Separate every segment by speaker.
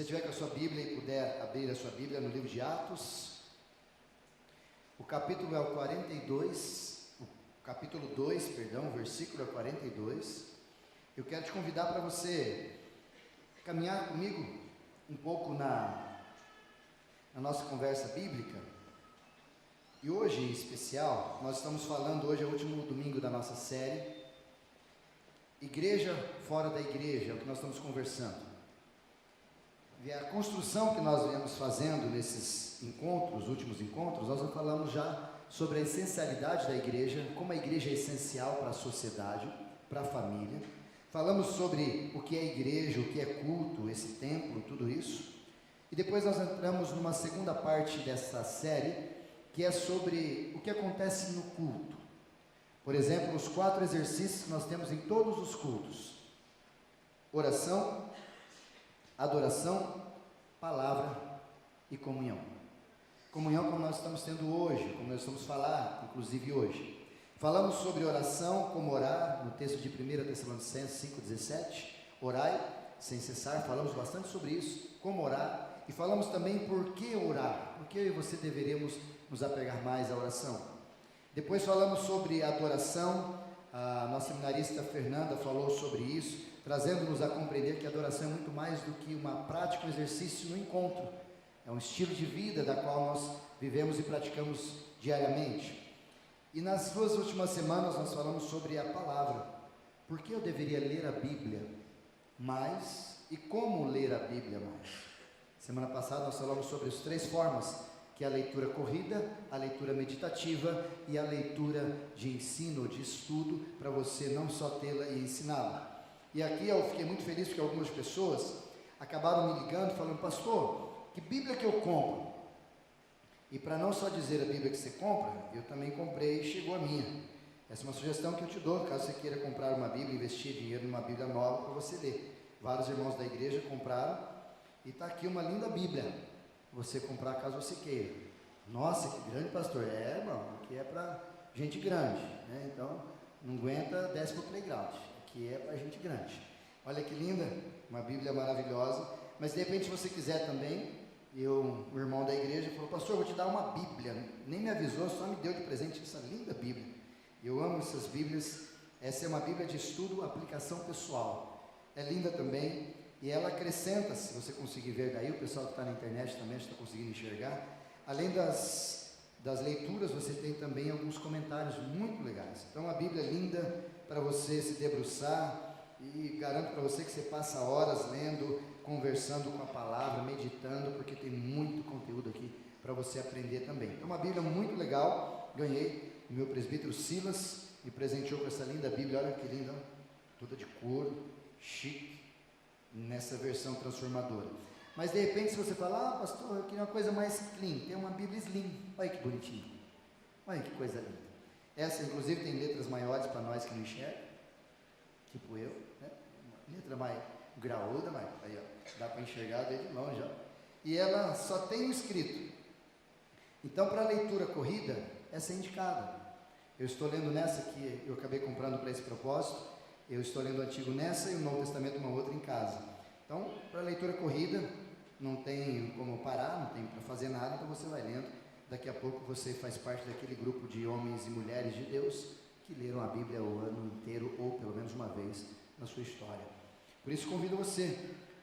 Speaker 1: você tiver com a sua Bíblia e puder abrir a sua Bíblia no livro de Atos, o capítulo é o 42, o capítulo 2, perdão, o versículo é 42. Eu quero te convidar para você caminhar comigo um pouco na nossa conversa bíblica. E hoje, em especial, nós estamos falando, hoje é o último domingo da nossa série, Igreja Fora da Igreja, é o que nós estamos conversando. E a construção que nós viemos fazendo nesses encontros, últimos encontros, nós falamos já sobre a essencialidade da igreja, como a igreja é essencial para a sociedade, para a família. Falamos sobre o que é igreja, o que é culto, esse templo, tudo isso. E depois nós entramos numa segunda parte dessa série, que é sobre o que acontece no culto. Por exemplo, os 4 exercícios que nós temos em todos os cultos: oração, adoração, palavra e comunhão. Comunhão como nós estamos tendo hoje, como nós vamos falar, inclusive hoje. Falamos sobre oração, como orar, no texto de 1 Tessalonicenses 5,17, orai sem cessar, falamos bastante sobre isso, como orar, e falamos também por que orar, por que eu e você deveríamos nos apegar mais à oração. Depois falamos sobre adoração, a nossa seminarista Fernanda falou sobre isso, trazendo-nos a compreender que a adoração é muito mais do que uma prática, um exercício no encontro, é um estilo de vida da qual nós vivemos e praticamos diariamente. E nas 2 últimas semanas nós falamos sobre a palavra, por que eu deveria ler a Bíblia mais e como ler a Bíblia mais. Semana passada nós falamos sobre as 3 formas, que é a leitura corrida, a leitura meditativa e a leitura de ensino, de estudo, para você não só tê-la e ensiná-la. E aqui eu fiquei muito feliz porque algumas pessoas acabaram me ligando falando: pastor, que Bíblia que eu compro? E para não só dizer a Bíblia que você compra, eu também comprei e chegou a minha. Essa é uma sugestão que eu te dou, caso você queira comprar uma Bíblia, investir dinheiro numa Bíblia nova para você ler. Vários irmãos da igreja compraram e está aqui uma linda Bíblia. Você comprar caso você queira. Nossa, que grande, pastor. É, irmão, aqui é para gente grande, né? Então, não aguenta, desce para o playground. Aqui é para gente grande. Olha que linda, uma Bíblia maravilhosa. Mas de repente, se você quiser também, o irmão da igreja falou: pastor, eu vou te dar uma Bíblia. Nem me avisou, só me deu de presente essa linda Bíblia. Eu amo essas Bíblias. Essa é uma Bíblia de estudo, aplicação pessoal. É linda também. E ela acrescenta, se você conseguir ver daí, o pessoal que está na internet também está conseguindo enxergar, além das leituras, você tem também alguns comentários muito legais. Então a Bíblia é linda para você se debruçar, e garanto para você que você passa horas lendo, conversando com a palavra, meditando, porque tem muito conteúdo aqui para você aprender também. Então uma Bíblia muito legal, ganhei, o meu presbítero Silas me presenteou com essa linda Bíblia, olha que linda, toda de couro, chique, nessa versão transformadora. Mas de repente, se você falar: pastor, eu queria uma coisa mais clean, tem uma Bíblia Slim, olha que bonitinho, olha que coisa linda. Essa inclusive tem letras maiores para nós que não enxergam, tipo eu, né? Uma letra mais graúda, mas aí ó, dá para enxergar desde longe, ó. E ela só tem o escrito. Então, para a leitura corrida, essa é indicada. Eu estou lendo nessa que eu acabei comprando para esse propósito. Eu estou lendo o Antigo nessa e o Novo Testamento uma outra em casa. Então, para leitura corrida, não tem como parar, não tem para fazer nada, então você vai lendo. Daqui a pouco você faz parte daquele grupo de homens e mulheres de Deus que leram a Bíblia o ano inteiro, ou pelo menos uma vez na sua história. Por isso convido você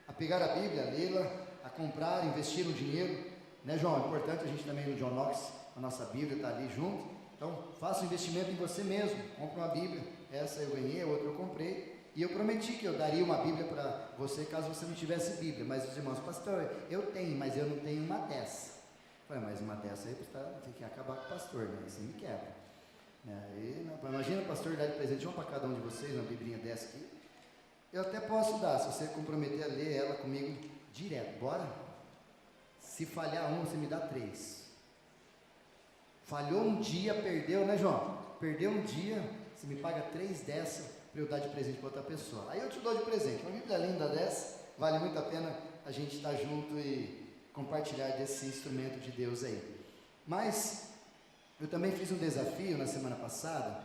Speaker 1: a pegar a Bíblia, a lê-la, a comprar, investir no dinheiro, né, João? É importante a gente também no John Knox, a nossa Bíblia está ali junto. Então, faça um investimento em você mesmo, compre uma Bíblia. Essa eu ganhei, a outra eu comprei, e eu prometi que eu daria uma Bíblia para você caso você não tivesse Bíblia. Mas os irmãos: pastor, eu tenho, mas eu não tenho uma dessa. Eu falei: mas uma dessa aí tem que acabar com o pastor, né? Assim me quebra. Imagina o pastor dar de presente uma para cada um de vocês, uma Biblinha dessa aqui. Eu até posso dar, se você comprometer a ler ela comigo direto. Bora? Se falhar uma, você me dá 3. Falhou um dia, perdeu, né, João? Perdeu um dia, você me paga 3 dessa para eu dar de presente para outra pessoa. Aí eu te dou de presente. Uma Bíblia linda dessa, vale muito a pena a gente estar junto e compartilhar desse instrumento de Deus aí. Mas eu também fiz um desafio na semana passada,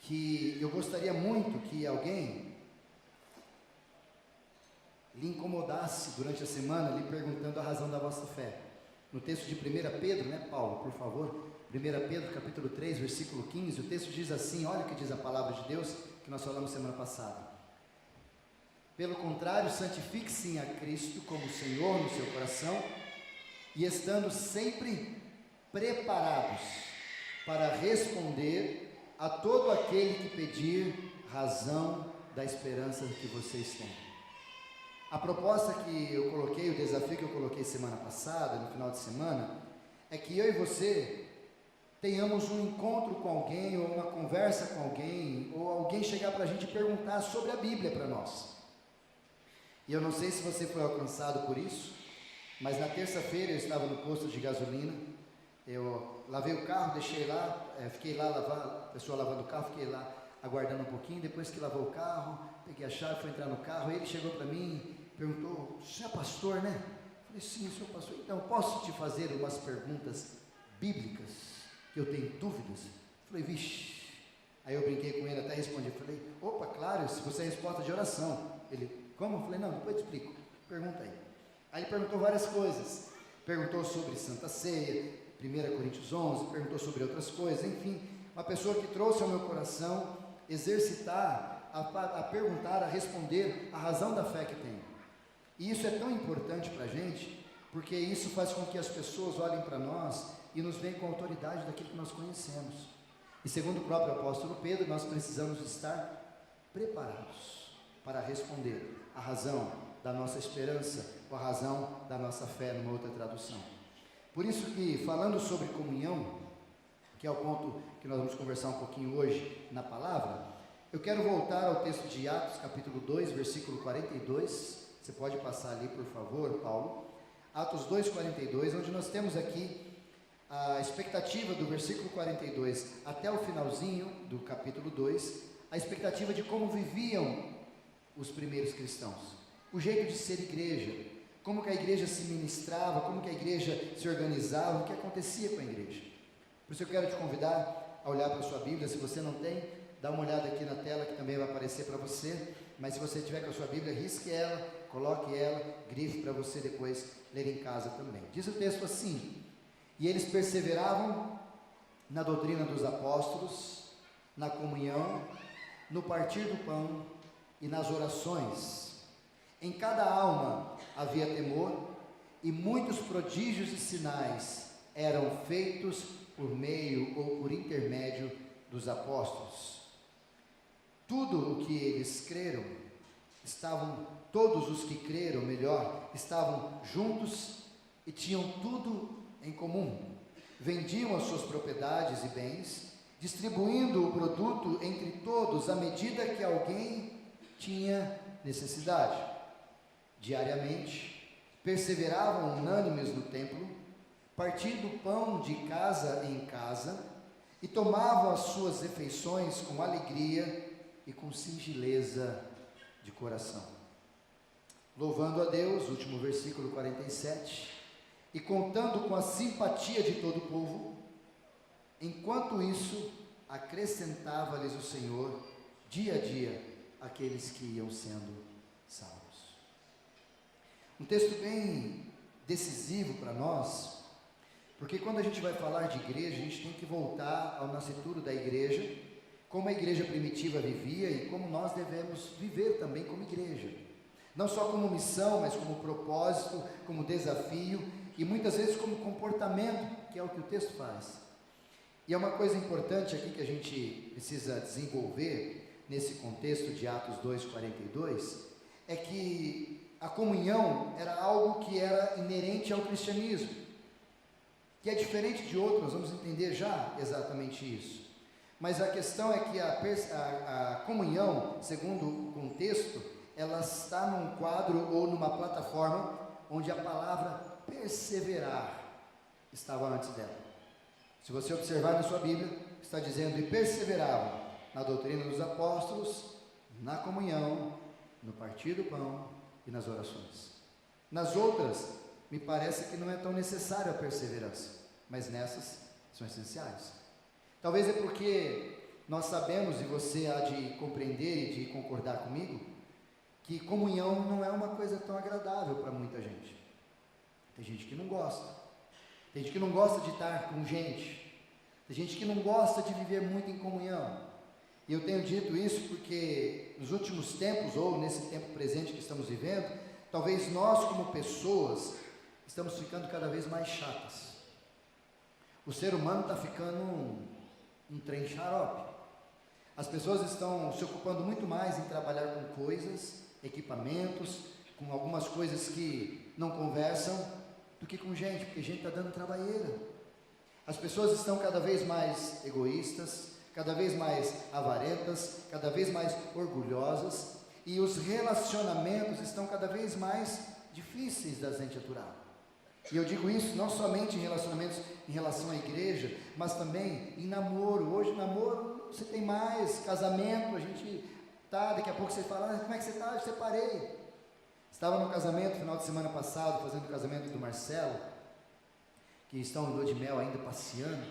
Speaker 1: que eu gostaria muito que alguém lhe incomodasse durante a semana, lhe perguntando a razão da vossa fé. No texto de 1 Pedro, né, Paulo, por favor, 1 Pedro capítulo 3, versículo 15, o texto diz assim, olha o que diz a palavra de Deus, que nós falamos semana passada. Pelo contrário, santifique-se a Cristo como Senhor no seu coração, e estando sempre preparados para responder a todo aquele que pedir razão da esperança que vocês têm. A proposta que eu coloquei, o desafio que eu coloquei semana passada, no final de semana, é que eu e você tenhamos um encontro com alguém, ou uma conversa com alguém, ou alguém chegar para a gente perguntar sobre a Bíblia para nós. E eu não sei se você foi alcançado por isso, mas na terça-feira eu estava no posto de gasolina, eu lavei o carro, deixei lá, fiquei lá, a pessoa lavando o carro, fiquei lá aguardando um pouquinho, depois que lavou o carro, peguei a chave, fui entrar no carro, ele chegou para mim, perguntou, você é pastor, né? Eu falei, sim, sou pastor. Então, posso te fazer umas perguntas bíblicas, que eu tenho dúvidas? Eu falei, vixe. Aí eu brinquei com ele, até respondi, falei, opa, claro, se você é resposta de oração. Ele, como? Eu falei, não, depois eu te explico, pergunta aí. Aí ele perguntou várias coisas, perguntou sobre Santa Ceia, 1 Coríntios 11, perguntou sobre outras coisas, enfim, uma pessoa que trouxe ao meu coração exercitar, a perguntar, a responder a razão da fé que tem. E isso é tão importante para a gente, porque isso faz com que as pessoas olhem para nós e nos veem com a autoridade daquilo que nós conhecemos. E segundo o próprio apóstolo Pedro, nós precisamos estar preparados para responder a razão da nossa esperança, ou a razão da nossa fé, numa outra tradução. Por isso que, falando sobre comunhão, que é o ponto que nós vamos conversar um pouquinho hoje na palavra, eu quero voltar ao texto de Atos, capítulo 2, versículo 42, você pode passar ali, por favor, Paulo, Atos 2, 42, onde nós temos aqui a expectativa do versículo 42 até o finalzinho do capítulo 2, a expectativa de como viviam os primeiros cristãos, o jeito de ser igreja, como que a igreja se ministrava, como que a igreja se organizava, o que acontecia com a igreja. Por isso eu quero te convidar a olhar para a sua Bíblia, se você não tem, dá uma olhada aqui na tela que também vai aparecer para você, mas se você tiver com a sua Bíblia, risque ela, coloque ela, grife para você depois ler em casa também. Diz o texto assim, e eles perseveravam na doutrina dos apóstolos, na comunhão, no partir do pão e nas orações. Em cada alma havia temor, e muitos prodígios e sinais eram feitos por meio ou por intermédio dos apóstolos. Tudo o que eles creram, todos os que creram, estavam juntos e tinham tudo em comum. Vendiam as suas propriedades e bens, distribuindo o produto entre todos à medida que alguém tinha necessidade. Diariamente, perseveravam unânimes no templo, partindo o pão de casa em casa, e tomavam as suas refeições com alegria e com singeleza de coração, louvando a Deus, último versículo 47, e contando com a simpatia de todo o povo. Enquanto isso, acrescentava-lhes o Senhor, dia a dia, aqueles que iam sendo salvos. Um texto bem decisivo para nós, porque quando a gente vai falar de igreja, a gente tem que voltar ao nascituro da igreja, como a igreja primitiva vivia e como nós devemos viver também como igreja. Não só como missão, mas como propósito, como desafio e muitas vezes como comportamento, que é o que o texto faz. E é uma coisa importante aqui que a gente precisa desenvolver nesse contexto de Atos 2:42, é que a comunhão era algo que era inerente ao cristianismo, que é diferente de outros, nós vamos entender já exatamente isso. Mas a questão é que a comunhão, segundo o contexto, ela está num quadro ou numa plataforma onde a palavra perseverar estava antes dela. Se você observar na sua Bíblia, está dizendo, e perseveravam na doutrina dos apóstolos, na comunhão, no partir do pão e nas orações. Nas outras, me parece que não é tão necessária a perseverança, mas nessas são essenciais. Talvez é porque nós sabemos, e você há de compreender e de concordar comigo, que comunhão não é uma coisa tão agradável para muita gente. Tem gente que não gosta. Tem gente que não gosta de estar com gente. Tem gente que não gosta de viver muito em comunhão. E eu tenho dito isso porque nos últimos tempos, ou nesse tempo presente que estamos vivendo, talvez nós como pessoas estamos ficando cada vez mais chatas. O ser humano está ficando um trem xarope. As pessoas estão se ocupando muito mais em trabalhar com coisas, equipamentos, com algumas coisas que não conversam, do que com gente, porque gente está dando trabalheira. As pessoas estão cada vez mais egoístas, cada vez mais avarentas, cada vez mais orgulhosas, e os relacionamentos estão cada vez mais difíceis da gente aturar. E eu digo isso não somente em relacionamentos em relação à igreja, mas também em namoro. Hoje namoro você tem mais, casamento, a gente tá, daqui a pouco você fala, como é que você está? Eu separei. Estava no casamento, final de semana passado, fazendo o casamento do Marcelo, que estão em lua de mel ainda passeando,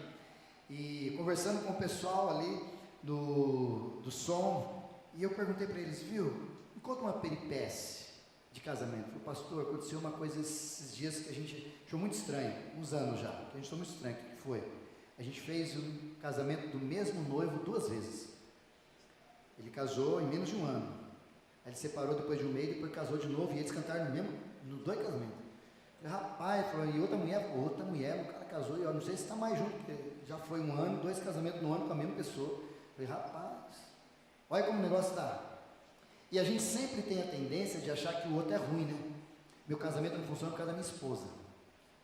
Speaker 1: e conversando com o pessoal ali do som, e eu perguntei para eles, viu, me conta uma peripécia de casamento. Eu falei, pastor, aconteceu uma coisa esses dias que a gente achou muito estranho, uns anos já, que a gente achou muito estranho. O que foi? A gente fez um casamento do mesmo noivo 2 vezes. Ele casou em menos de 1 ano. Aí ele separou depois de 1 mês, depois casou de novo, e eles cantaram nos 2 casamentos. Eu falei, rapaz, falou, e outra mulher, o cara casou, e eu não sei se está mais junto, porque já foi 1 ano, 2 casamentos no ano com a mesma pessoa. Eu falei, rapaz, olha como o negócio está. E a gente sempre tem a tendência de achar que o outro é ruim, né? Meu casamento não funciona por causa da minha esposa.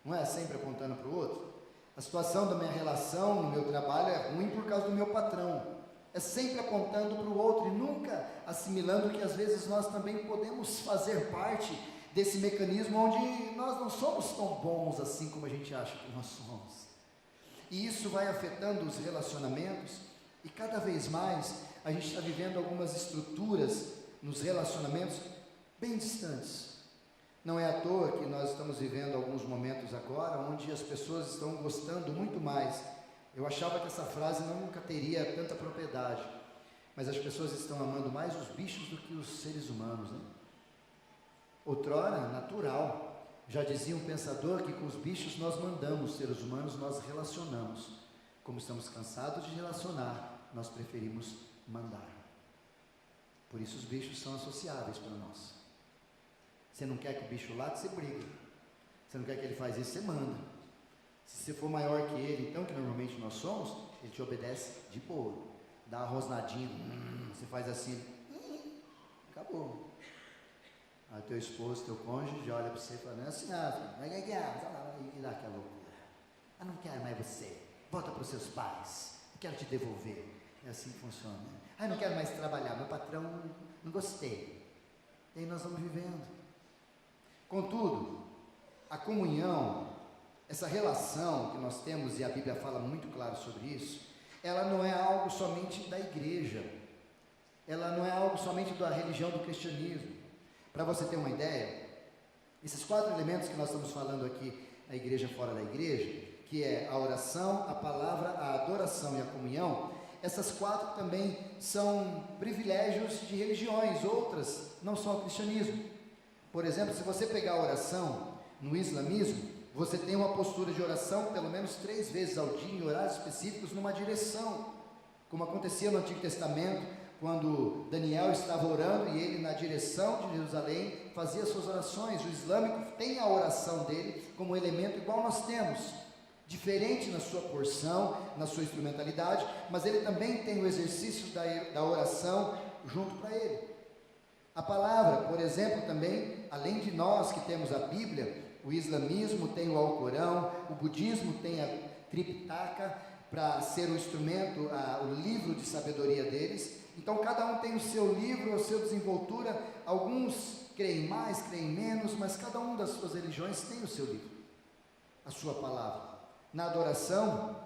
Speaker 1: Não é sempre apontando para o outro? A situação da minha relação no meu trabalho é ruim por causa do meu patrão. É sempre apontando para o outro e nunca assimilando que às vezes nós também podemos fazer parte desse mecanismo onde nós não somos tão bons assim como a gente acha que nós somos. E isso vai afetando os relacionamentos, e cada vez mais a gente está vivendo algumas estruturas nos relacionamentos bem distantes. Não é à toa que nós estamos vivendo alguns momentos agora onde as pessoas estão gostando muito mais. Eu achava que essa frase nunca teria tanta propriedade, mas as pessoas estão amando mais os bichos do que os seres humanos, né? Outrora, natural, já dizia um pensador que com os bichos nós mandamos, os seres humanos nós relacionamos. Como estamos cansados de relacionar, nós preferimos mandar. Por isso os bichos são associáveis para nós. Você não quer que o bicho late, você briga. Você não quer que ele faça isso, você manda. Se você for maior que ele, então, que normalmente nós somos, ele te obedece de boa. Dá uma rosnadinha, você faz assim, acabou. Aí teu esposo, teu cônjuge, olha para você e fala, assim, e dá aquela loucura. Eu não quero mais você, volta para os seus pais, eu quero te devolver. É assim que funciona. Eu não quero mais trabalhar, meu patrão, não gostei. E aí nós vamos vivendo. Contudo, a comunhão, essa relação que nós temos, e a Bíblia fala muito claro sobre isso, ela não é algo somente da igreja, ela não é algo somente da religião do cristianismo. Para você ter uma ideia, esses 4 elementos que nós estamos falando aqui, a igreja fora da igreja, que é a oração, a palavra, a adoração e a comunhão, essas 4 também são privilégios de religiões, outras não são o cristianismo. Por exemplo, se você pegar a oração no islamismo, você tem uma postura de oração pelo menos 3 vezes ao dia, em horários específicos, numa direção, como acontecia no Antigo Testamento, quando Daniel estava orando e ele na direção de Jerusalém fazia suas orações. O islâmico tem a oração dele como elemento igual nós temos, diferente na sua porção, na sua instrumentalidade, mas ele também tem o exercício da oração junto para ele. A palavra, por exemplo, também, além de nós que temos a Bíblia, o islamismo tem o Alcorão, o budismo tem a Tripitaka, para ser o instrumento, o livro de sabedoria deles. Então cada um tem o seu livro, a sua desenvoltura, alguns creem mais, creem menos, mas cada uma das suas religiões tem o seu livro, a sua palavra. Na adoração,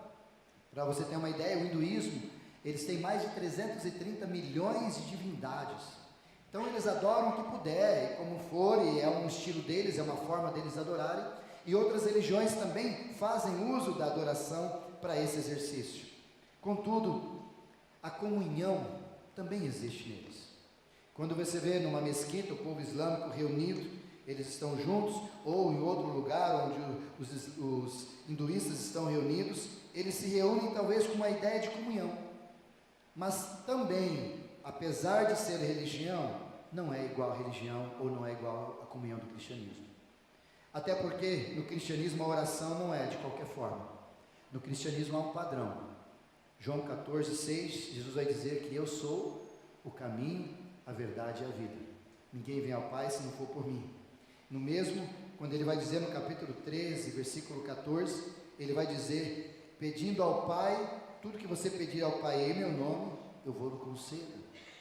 Speaker 1: para você ter uma ideia, o hinduísmo, eles têm mais de 330 milhões de divindades. Então eles adoram o que puder, e como for, e é um estilo deles, é uma forma deles adorarem, e outras religiões também fazem uso da adoração para esse exercício. Contudo, a comunhão também existe neles. Quando você vê numa mesquita o povo islâmico reunido, eles estão juntos, ou em outro lugar onde os hinduístas estão reunidos, eles se reúnem talvez com uma ideia de comunhão. Mas também, apesar de ser religião, não é igual à religião ou não é igual à comunhão do cristianismo. Até porque no cristianismo a oração não é de qualquer forma. No cristianismo há um padrão. João 14,6, Jesus vai dizer que eu sou o caminho, a verdade e a vida. Ninguém vem ao Pai se não for por mim. No mesmo, quando ele vai dizer no capítulo 13, versículo 14, ele vai dizer, pedindo ao Pai, tudo que você pedir ao Pai em meu nome, eu vou lhe conceder.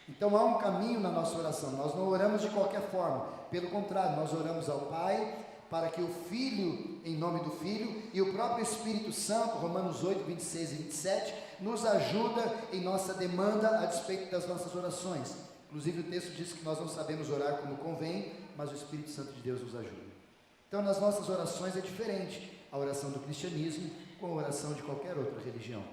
Speaker 1: Então há um caminho na nossa oração, nós não oramos de qualquer forma, pelo contrário, nós oramos ao Pai, para que o Filho, em nome do Filho, e o próprio Espírito Santo, Romanos 8, 26 e 27, nos ajuda em nossa demanda a despeito das nossas orações. Inclusive o texto diz que nós não sabemos orar como convém, mas o Espírito Santo de Deus nos ajuda. Então nas nossas orações é diferente a oração do cristianismo com a oração de qualquer outra religião.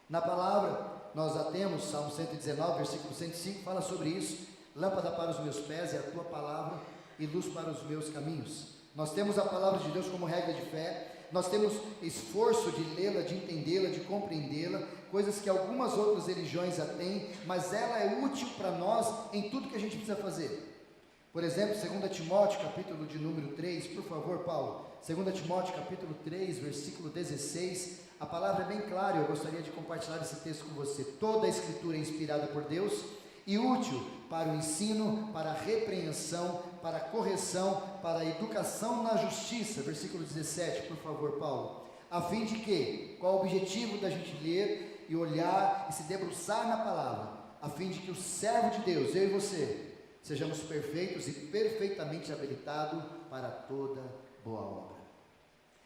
Speaker 1: Na palavra, nós já temos, Salmo 119, versículo 105, fala sobre isso, lâmpada para os meus pés é a tua palavra e luz para os meus caminhos. Nós temos a palavra de Deus como regra de fé, nós temos esforço de lê-la, de entendê-la, de compreendê-la, coisas que algumas outras religiões já têm, mas ela é útil para nós em tudo que a gente precisa fazer. Por exemplo, 2 Timóteo, capítulo de número 3, por favor, Paulo, 2 Timóteo, capítulo 3, versículo 16, a palavra é bem clara, eu gostaria de compartilhar esse texto com você. Toda a escritura é inspirada por Deus e útil para o ensino, para a repreensão, para a correção, para a educação na justiça, versículo 17, por favor, Paulo, a fim de que, qual o objetivo da gente ler e olhar e se debruçar na palavra, a fim de que o servo de Deus, eu e você, sejamos perfeitos e perfeitamente habilitados para toda boa obra.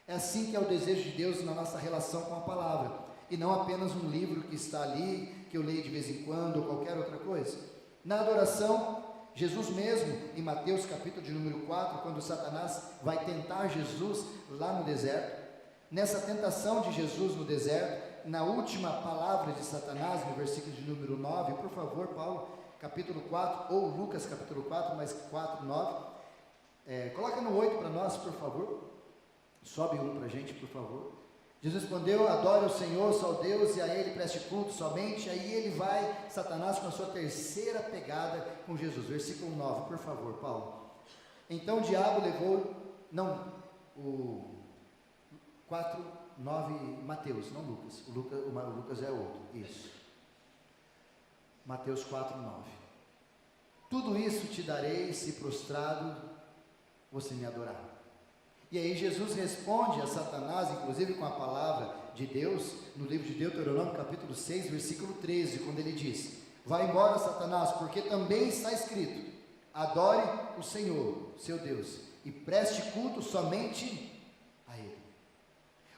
Speaker 1: É assim que é o desejo de Deus na nossa relação com a palavra, e não apenas um livro que está ali, que eu leio de vez em quando, ou qualquer outra coisa. Na adoração, Jesus mesmo, em Mateus capítulo de número 4, quando Satanás vai tentar Jesus lá no deserto, nessa tentação de Jesus no deserto, na última palavra de Satanás, no versículo de número 9, por favor, Paulo, capítulo 4, ou Lucas capítulo 4, mas 4, 9, coloca no 8 para nós, por favor, sobe um para a gente, por favor. Jesus respondeu, adore o Senhor, só Deus, e a Ele preste culto somente. Aí ele vai, Satanás, com a sua terceira pegada com Jesus, versículo 9, por favor, Paulo. Então o diabo levou, o 4, 9, Mateus, não Lucas, o Lucas é outro, isso, Mateus 4, 9, tudo isso te darei se prostrado você me adorar. E aí Jesus responde a Satanás, inclusive com a palavra de Deus, no livro de Deuteronômio capítulo 6, versículo 13, quando ele diz, vai embora Satanás, porque também está escrito, adore o Senhor, seu Deus, e preste culto somente a Ele.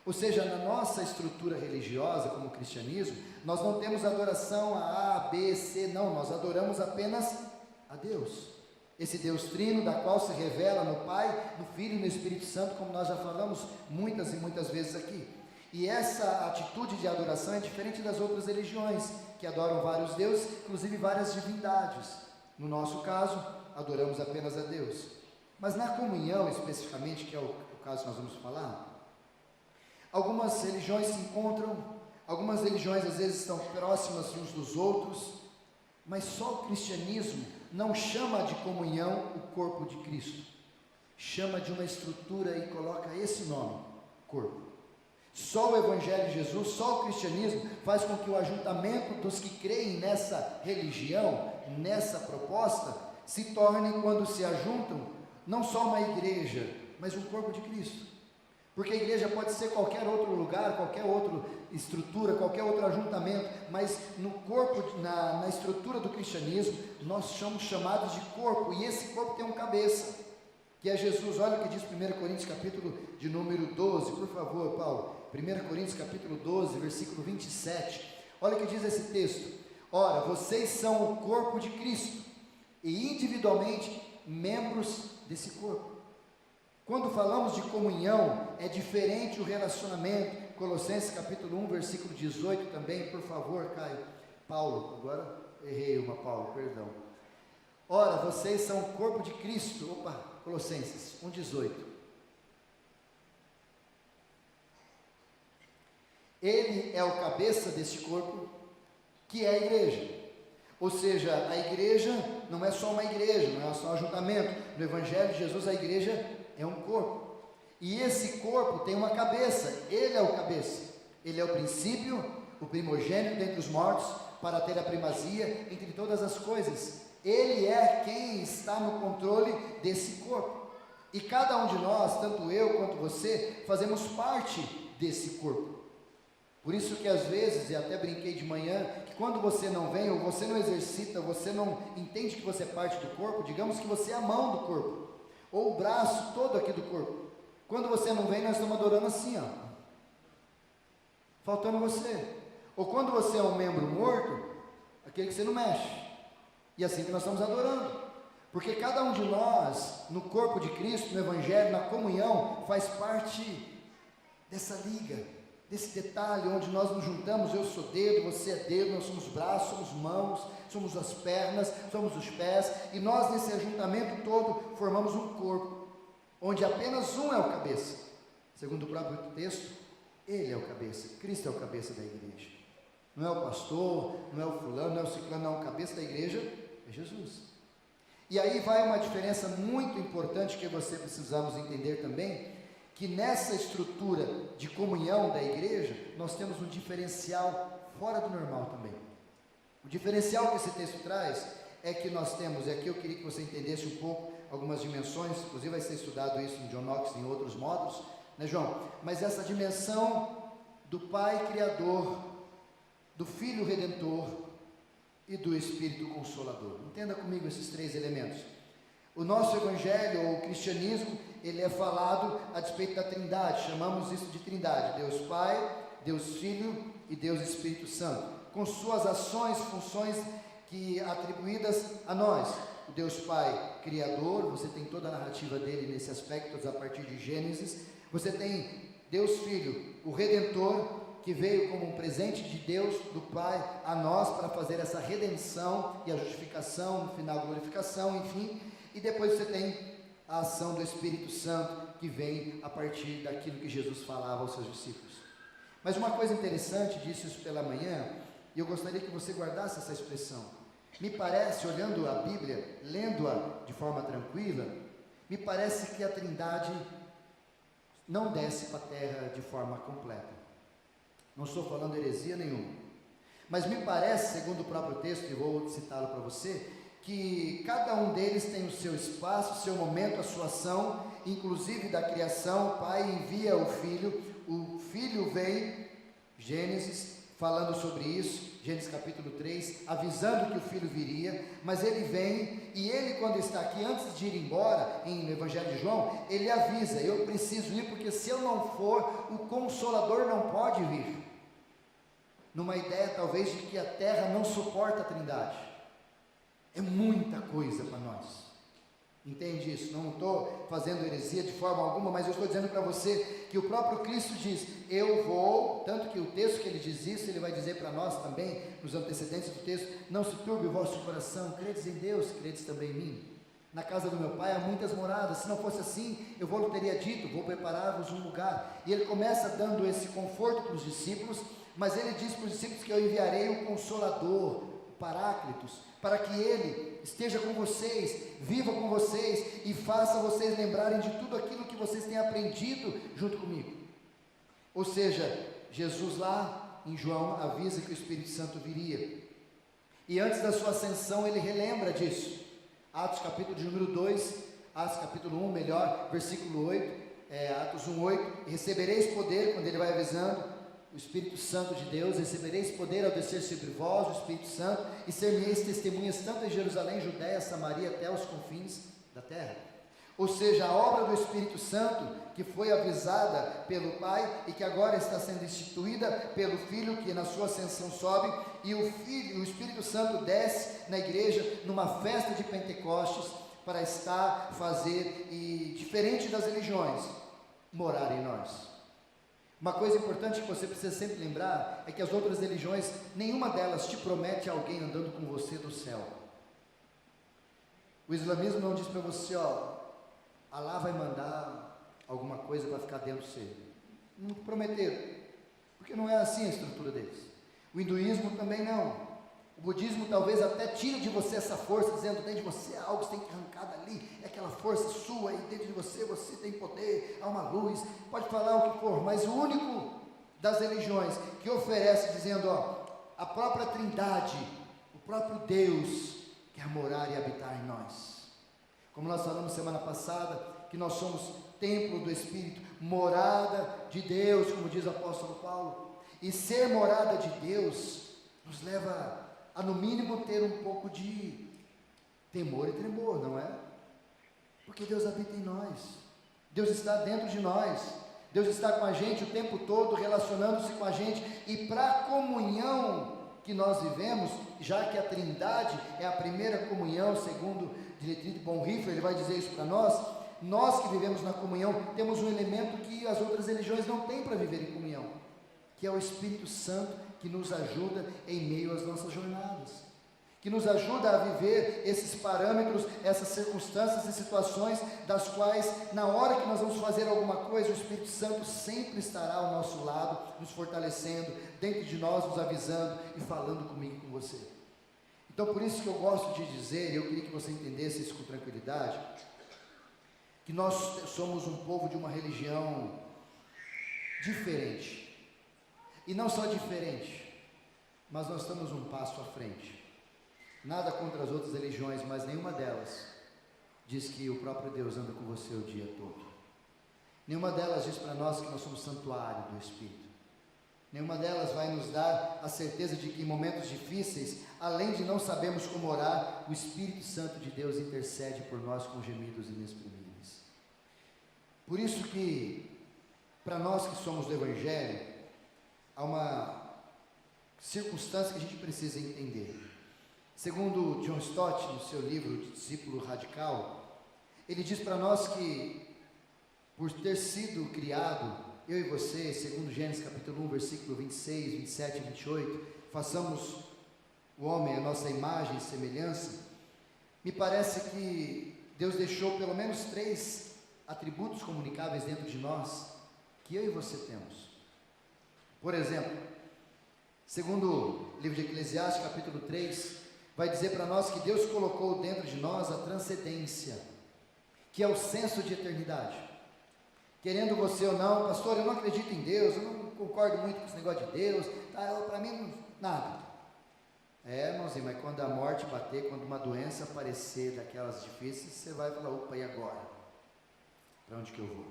Speaker 1: Ou seja, na nossa estrutura religiosa, como cristianismo, nós não temos adoração a A, B, C, não, nós adoramos apenas a Deus. Esse Deus trino, da qual se revela no Pai, no Filho e no Espírito Santo, como nós já falamos muitas e muitas vezes aqui. E essa atitude de adoração é diferente das outras religiões, que adoram vários deuses, inclusive várias divindades. No nosso caso, adoramos apenas a Deus. Mas na comunhão, especificamente, que é o caso que nós vamos falar, algumas religiões se encontram, algumas religiões às vezes estão próximas uns dos outros, mas só o cristianismo não chama de comunhão o corpo de Cristo, chama de uma estrutura e coloca esse nome, corpo. Só o Evangelho de Jesus, só o cristianismo faz com que o ajuntamento dos que creem nessa religião, nessa proposta, se torne, quando se ajuntam, não só uma igreja, mas um corpo de Cristo. Porque a igreja pode ser qualquer outro lugar, qualquer outra estrutura, qualquer outro ajuntamento, mas no corpo, na estrutura do cristianismo, nós somos chamados de corpo, e esse corpo tem uma cabeça, que é Jesus. Olha o que diz 1 Coríntios capítulo de número 12, por favor, Paulo, 1 Coríntios capítulo 12, versículo 27, olha o que diz esse texto, ora, vocês são o corpo de Cristo, e individualmente membros desse corpo. Quando falamos de comunhão, é diferente o relacionamento. Colossenses capítulo 1, versículo 18 também, por favor, Caio. Paulo, agora errei uma, Paulo, perdão. Ora, vocês são o corpo de Cristo. Opa, Colossenses 1,18. Ele é o cabeça deste corpo, que é a igreja. Ou seja, a igreja não é só uma igreja, não é só um ajuntamento. No Evangelho de Jesus, a igreja é um corpo. E esse corpo tem uma cabeça, ele é o cabeça. Ele é o princípio, o primogênito dentre os mortos, para ter a primazia entre todas as coisas. Ele é quem está no controle desse corpo. E cada um de nós, tanto eu quanto você, fazemos parte desse corpo. Por isso que às vezes, e até brinquei de manhã, que quando você não vem, ou você não exercita, você não entende que você é parte do corpo, digamos que você é a mão do corpo, ou o braço todo aqui do corpo. Quando você não vem, nós estamos adorando assim, ó, faltando você. Ou quando você é um membro morto, aquele que você não mexe. E assim que nós estamos adorando. Porque cada um de nós, no corpo de Cristo, no Evangelho, na comunhão, faz parte dessa liga, desse detalhe onde nós nos juntamos. Eu sou dedo, você é dedo, nós somos braços, somos mãos, somos as pernas, somos os pés. E nós nesse ajuntamento todo formamos um corpo, onde apenas um é o cabeça. Segundo o próprio texto, ele é o cabeça, Cristo é o cabeça da igreja. Não é o pastor, não é o fulano, não é o ciclano, não, o cabeça da igreja é Jesus. E aí vai uma diferença muito importante que você precisamos entender também, que nessa estrutura de comunhão da igreja, nós temos um diferencial fora do normal também. O diferencial que esse texto traz é que nós temos, e aqui eu queria que você entendesse um pouco algumas dimensões, inclusive vai ser estudado isso no John Knox em outros módulos, né, João? Mas essa dimensão do Pai Criador, do Filho Redentor e do Espírito Consolador. Entenda comigo esses três elementos. O nosso Evangelho, ou o cristianismo, ele é falado a despeito da Trindade, chamamos isso de Trindade, Deus Pai, Deus Filho e Deus Espírito Santo, com suas ações, funções que atribuídas a nós. O Deus Pai Criador, você tem toda a narrativa dele nesse aspecto, a partir de Gênesis. Você tem Deus Filho, o Redentor, que veio como um presente de Deus, do Pai, a nós, para fazer essa redenção e a justificação, no final a glorificação, enfim. E depois você tem a ação do Espírito Santo, que vem a partir daquilo que Jesus falava aos seus discípulos. Mas uma coisa interessante, disse isso pela manhã, e eu gostaria que você guardasse essa expressão. Me parece, olhando a Bíblia, lendo-a de forma tranquila, me parece que a Trindade não desce para a terra de forma completa. Não estou falando heresia nenhuma, mas me parece, segundo o próprio texto, e vou citá-lo para você, que cada um deles tem o seu espaço, o seu momento, a sua ação, inclusive da criação. O Pai envia o Filho vem, Gênesis, falando sobre isso, Gênesis capítulo 3, avisando que o Filho viria, mas ele vem, e ele quando está aqui, antes de ir embora, no Evangelho de João, ele avisa, eu preciso ir, porque se eu não for, o Consolador não pode vir, numa ideia talvez de que a terra não suporta a Trindade. É muita coisa para nós, entende isso? Não estou fazendo heresia de forma alguma, mas eu estou dizendo para você que o próprio Cristo diz, eu vou, tanto que o texto que ele diz isso, ele vai dizer para nós também, nos antecedentes do texto, não se turbe o vosso coração, credes em Deus, credes também em mim. Na casa do meu Pai há muitas moradas, se não fosse assim, eu vou teria dito, vou preparar-vos um lugar. E ele começa dando esse conforto para os discípulos, mas ele diz para os discípulos que eu enviarei o Consolador, o Paráclitos, para que ele esteja com vocês, viva com vocês e faça vocês lembrarem de tudo aquilo que vocês têm aprendido junto comigo. Ou seja, Jesus lá em João avisa que o Espírito Santo viria, e antes da sua ascensão ele relembra disso. Atos capítulo de número 2, Atos capítulo 1, melhor, versículo 8, Atos 1, 8, recebereis poder, quando ele vai avisando, o Espírito Santo de Deus, recebereis poder ao descer sobre vós, o Espírito Santo, e ser-me-eis testemunhas tanto em Jerusalém, Judéia, Samaria, até os confins da terra. Ou seja, a obra do Espírito Santo, que foi avisada pelo Pai, e que agora está sendo instituída pelo Filho, que na sua ascensão sobe, e o Espírito Santo desce na igreja, numa festa de Pentecostes, para estar, fazer, e diferente das religiões, morar em nós. Uma coisa importante que você precisa sempre lembrar é que as outras religiões, nenhuma delas te promete alguém andando com você do céu. O islamismo não diz para você, ó, Allah vai mandar alguma coisa para ficar dentro de você. Não prometeram, porque não é assim a estrutura deles. O hinduísmo também não. O budismo talvez até tire de você essa força, dizendo dentro de você há algo que você tem que arrancar dali, é aquela força sua, e dentro de você tem poder, há uma luz, pode falar o que for, mas o único das religiões que oferece, dizendo, ó, a própria Trindade, o próprio Deus quer morar e habitar em nós. Como nós falamos semana passada, que nós somos templo do Espírito, morada de Deus, como diz o apóstolo Paulo, e ser morada de Deus nos leva a no mínimo ter um pouco de temor e tremor, não é? Porque Deus habita em nós, Deus está dentro de nós, Deus está com a gente o tempo todo, relacionando-se com a gente, e para a comunhão que nós vivemos, já que a Trindade é a primeira comunhão, segundo Dietrich Bonhoeffer, ele vai dizer isso para nós que vivemos na comunhão, temos um elemento que as outras religiões não têm para viver em comunhão, que é o Espírito Santo, que nos ajuda em meio às nossas jornadas, que nos ajuda a viver esses parâmetros, essas circunstâncias e situações, das quais, na hora que nós vamos fazer alguma coisa, o Espírito Santo sempre estará ao nosso lado, nos fortalecendo, dentro de nós, nos avisando e falando comigo e com você. Então, por isso que eu gosto de dizer, e eu queria que você entendesse isso com tranquilidade, que nós somos um povo de uma religião diferente. E não só diferente, mas nós estamos um passo à frente. Nada contra as outras religiões, mas nenhuma delas diz que o próprio Deus anda com você o dia todo. Nenhuma delas diz para nós que nós somos santuário do Espírito. Nenhuma delas vai nos dar a certeza de que em momentos difíceis, além de não sabermos como orar, o Espírito Santo de Deus intercede por nós com gemidos inexprimíveis. Por isso que, para nós que somos do Evangelho, há uma circunstância que a gente precisa entender. Segundo John Stott, no seu livro Discípulo Radical, ele diz para nós que, por ter sido criado, eu e você, segundo Gênesis capítulo 1, versículo 26, 27 e 28, façamos o homem a nossa imagem e semelhança, me parece que Deus deixou pelo menos 3 atributos comunicáveis dentro de nós, que eu e você temos. Por exemplo, segundo o livro de Eclesiastes, capítulo 3, vai dizer para nós que Deus colocou dentro de nós a transcendência, que é o senso de eternidade. Querendo você ou não, pastor, eu não acredito em Deus, eu não concordo muito com esse negócio de Deus, tá, para mim, nada. Irmãozinho, mas quando a morte bater, quando uma doença aparecer daquelas difíceis, você vai falar, opa, e agora? Para onde que eu vou?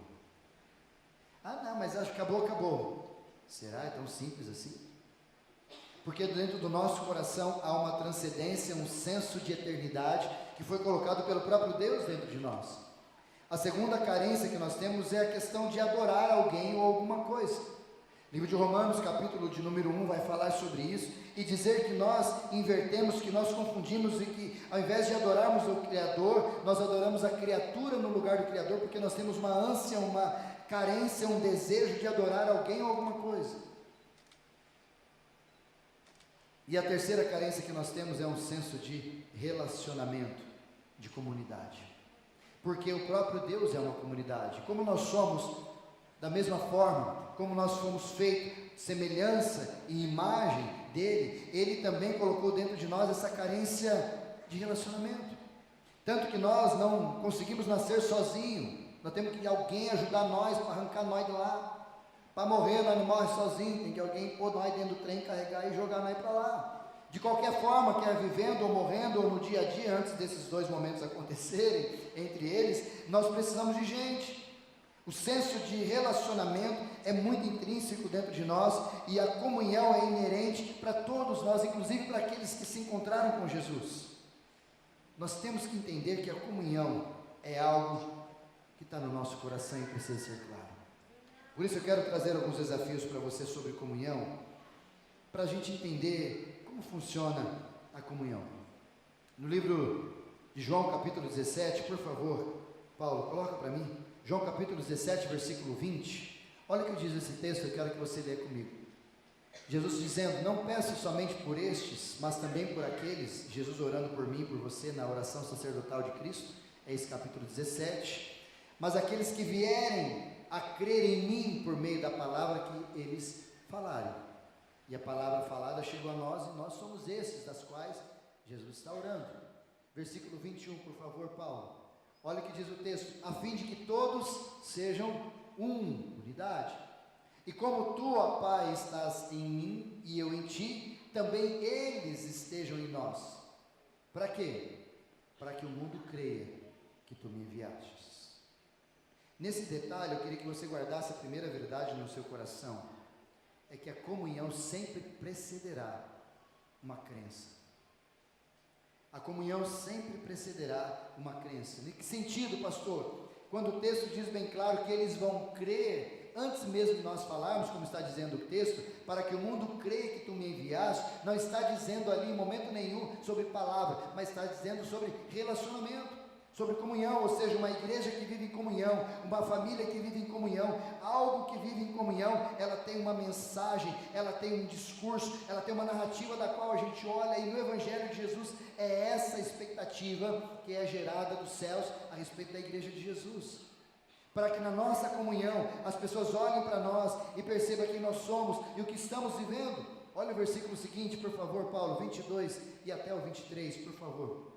Speaker 1: Ah, não, mas acho que acabou. Será? É tão simples assim? Porque dentro do nosso coração há uma transcendência, um senso de eternidade que foi colocado pelo próprio Deus dentro de nós. A segunda carência que nós temos é a questão de adorar alguém ou alguma coisa. O livro de Romanos, capítulo de número 1, vai falar sobre isso e dizer que nós invertemos, que nós confundimos e que ao invés de adorarmos o Criador, nós adoramos a criatura no lugar do Criador, porque nós temos uma ânsia, uma carência, um desejo de adorar alguém ou alguma coisa. E a terceira carência que nós temos é um senso de relacionamento, de comunidade. Porque o próprio Deus é uma comunidade. Como nós somos, da mesma forma, como nós fomos feitos, semelhança e imagem dele, ele também colocou dentro de nós essa carência de relacionamento. Tanto que nós não conseguimos nascer sozinhos. Nós temos que alguém ajudar nós para arrancar nós de lá. Para morrer, nós não morremos sozinhos, tem que alguém pôr nós dentro do trem, carregar e jogar nós para lá. De qualquer forma, quer vivendo ou morrendo, ou no dia a dia, antes desses 2 momentos acontecerem, entre eles, nós precisamos de gente. O senso de relacionamento é muito intrínseco dentro de nós, e a comunhão é inerente para todos nós, inclusive para aqueles que se encontraram com Jesus. Nós temos que entender que a comunhão é algo que está no nosso coração e precisa ser claro. Por isso eu quero trazer alguns desafios para você sobre comunhão, para a gente entender como funciona a comunhão. No livro de João capítulo 17, por favor, Paulo, coloca para mim, João capítulo 17, versículo 20, olha o que diz esse texto, eu quero que você leia comigo. Jesus dizendo: não peço somente por estes, mas também por aqueles, Jesus orando por mim e por você na oração sacerdotal de Cristo, é esse capítulo 17, mas aqueles que vierem a crer em mim por meio da palavra que eles falarem. E a palavra falada chegou a nós e nós somos esses das quais Jesus está orando. Versículo 21, por favor, Paulo. Olha o que diz o texto: a fim de que todos sejam unidade. E como tu, ó Pai, estás em mim e eu em ti, também eles estejam em nós. Para quê? Para que o mundo creia que tu me enviastes. Nesse detalhe, eu queria que você guardasse a primeira verdade no seu coração: é que a comunhão sempre precederá uma crença. A comunhão sempre precederá uma crença. Em que sentido, pastor? Quando o texto diz bem claro que eles vão crer, antes mesmo de nós falarmos, como está dizendo o texto, para que o mundo creia que tu me enviaste, não está dizendo ali em momento nenhum sobre palavra, mas está dizendo sobre relacionamento, sobre comunhão, ou seja, uma igreja que vive em comunhão, uma família que vive em comunhão, algo que vive em comunhão, ela tem uma mensagem, ela tem um discurso, ela tem uma narrativa da qual a gente olha, e no Evangelho de Jesus é essa expectativa que é gerada dos céus a respeito da igreja de Jesus, para que na nossa comunhão as pessoas olhem para nós e percebam quem nós somos e o que estamos vivendo. Olha o versículo seguinte, por favor, Paulo, 22 e até o 23, por favor.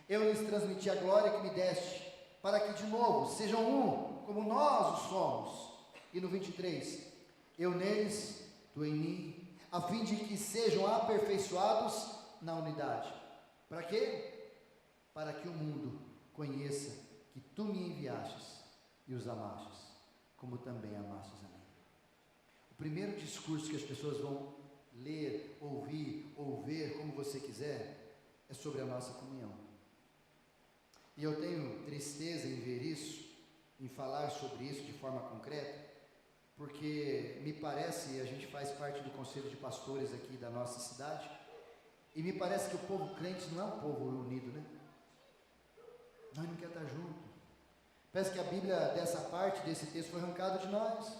Speaker 1: Eu lhes transmiti a glória que me deste, para que de novo sejam um, como nós o somos. E no 23, eu neles, tu em mim, a fim de que sejam aperfeiçoados na unidade. Para quê? Para que o mundo conheça que tu me enviastes e os amastes, como também amastes a mim. O primeiro discurso que as pessoas vão ler, ouvir ou ver, como você quiser, é sobre a nossa comunhão. E eu tenho tristeza em ver isso, em falar sobre isso de forma concreta, porque me parece, a gente faz parte do conselho de pastores aqui da nossa cidade, e me parece que o povo crente não é um povo unido, né? Nós não queremos estar juntos. Parece que a Bíblia, dessa parte, desse texto, foi arrancada de nós.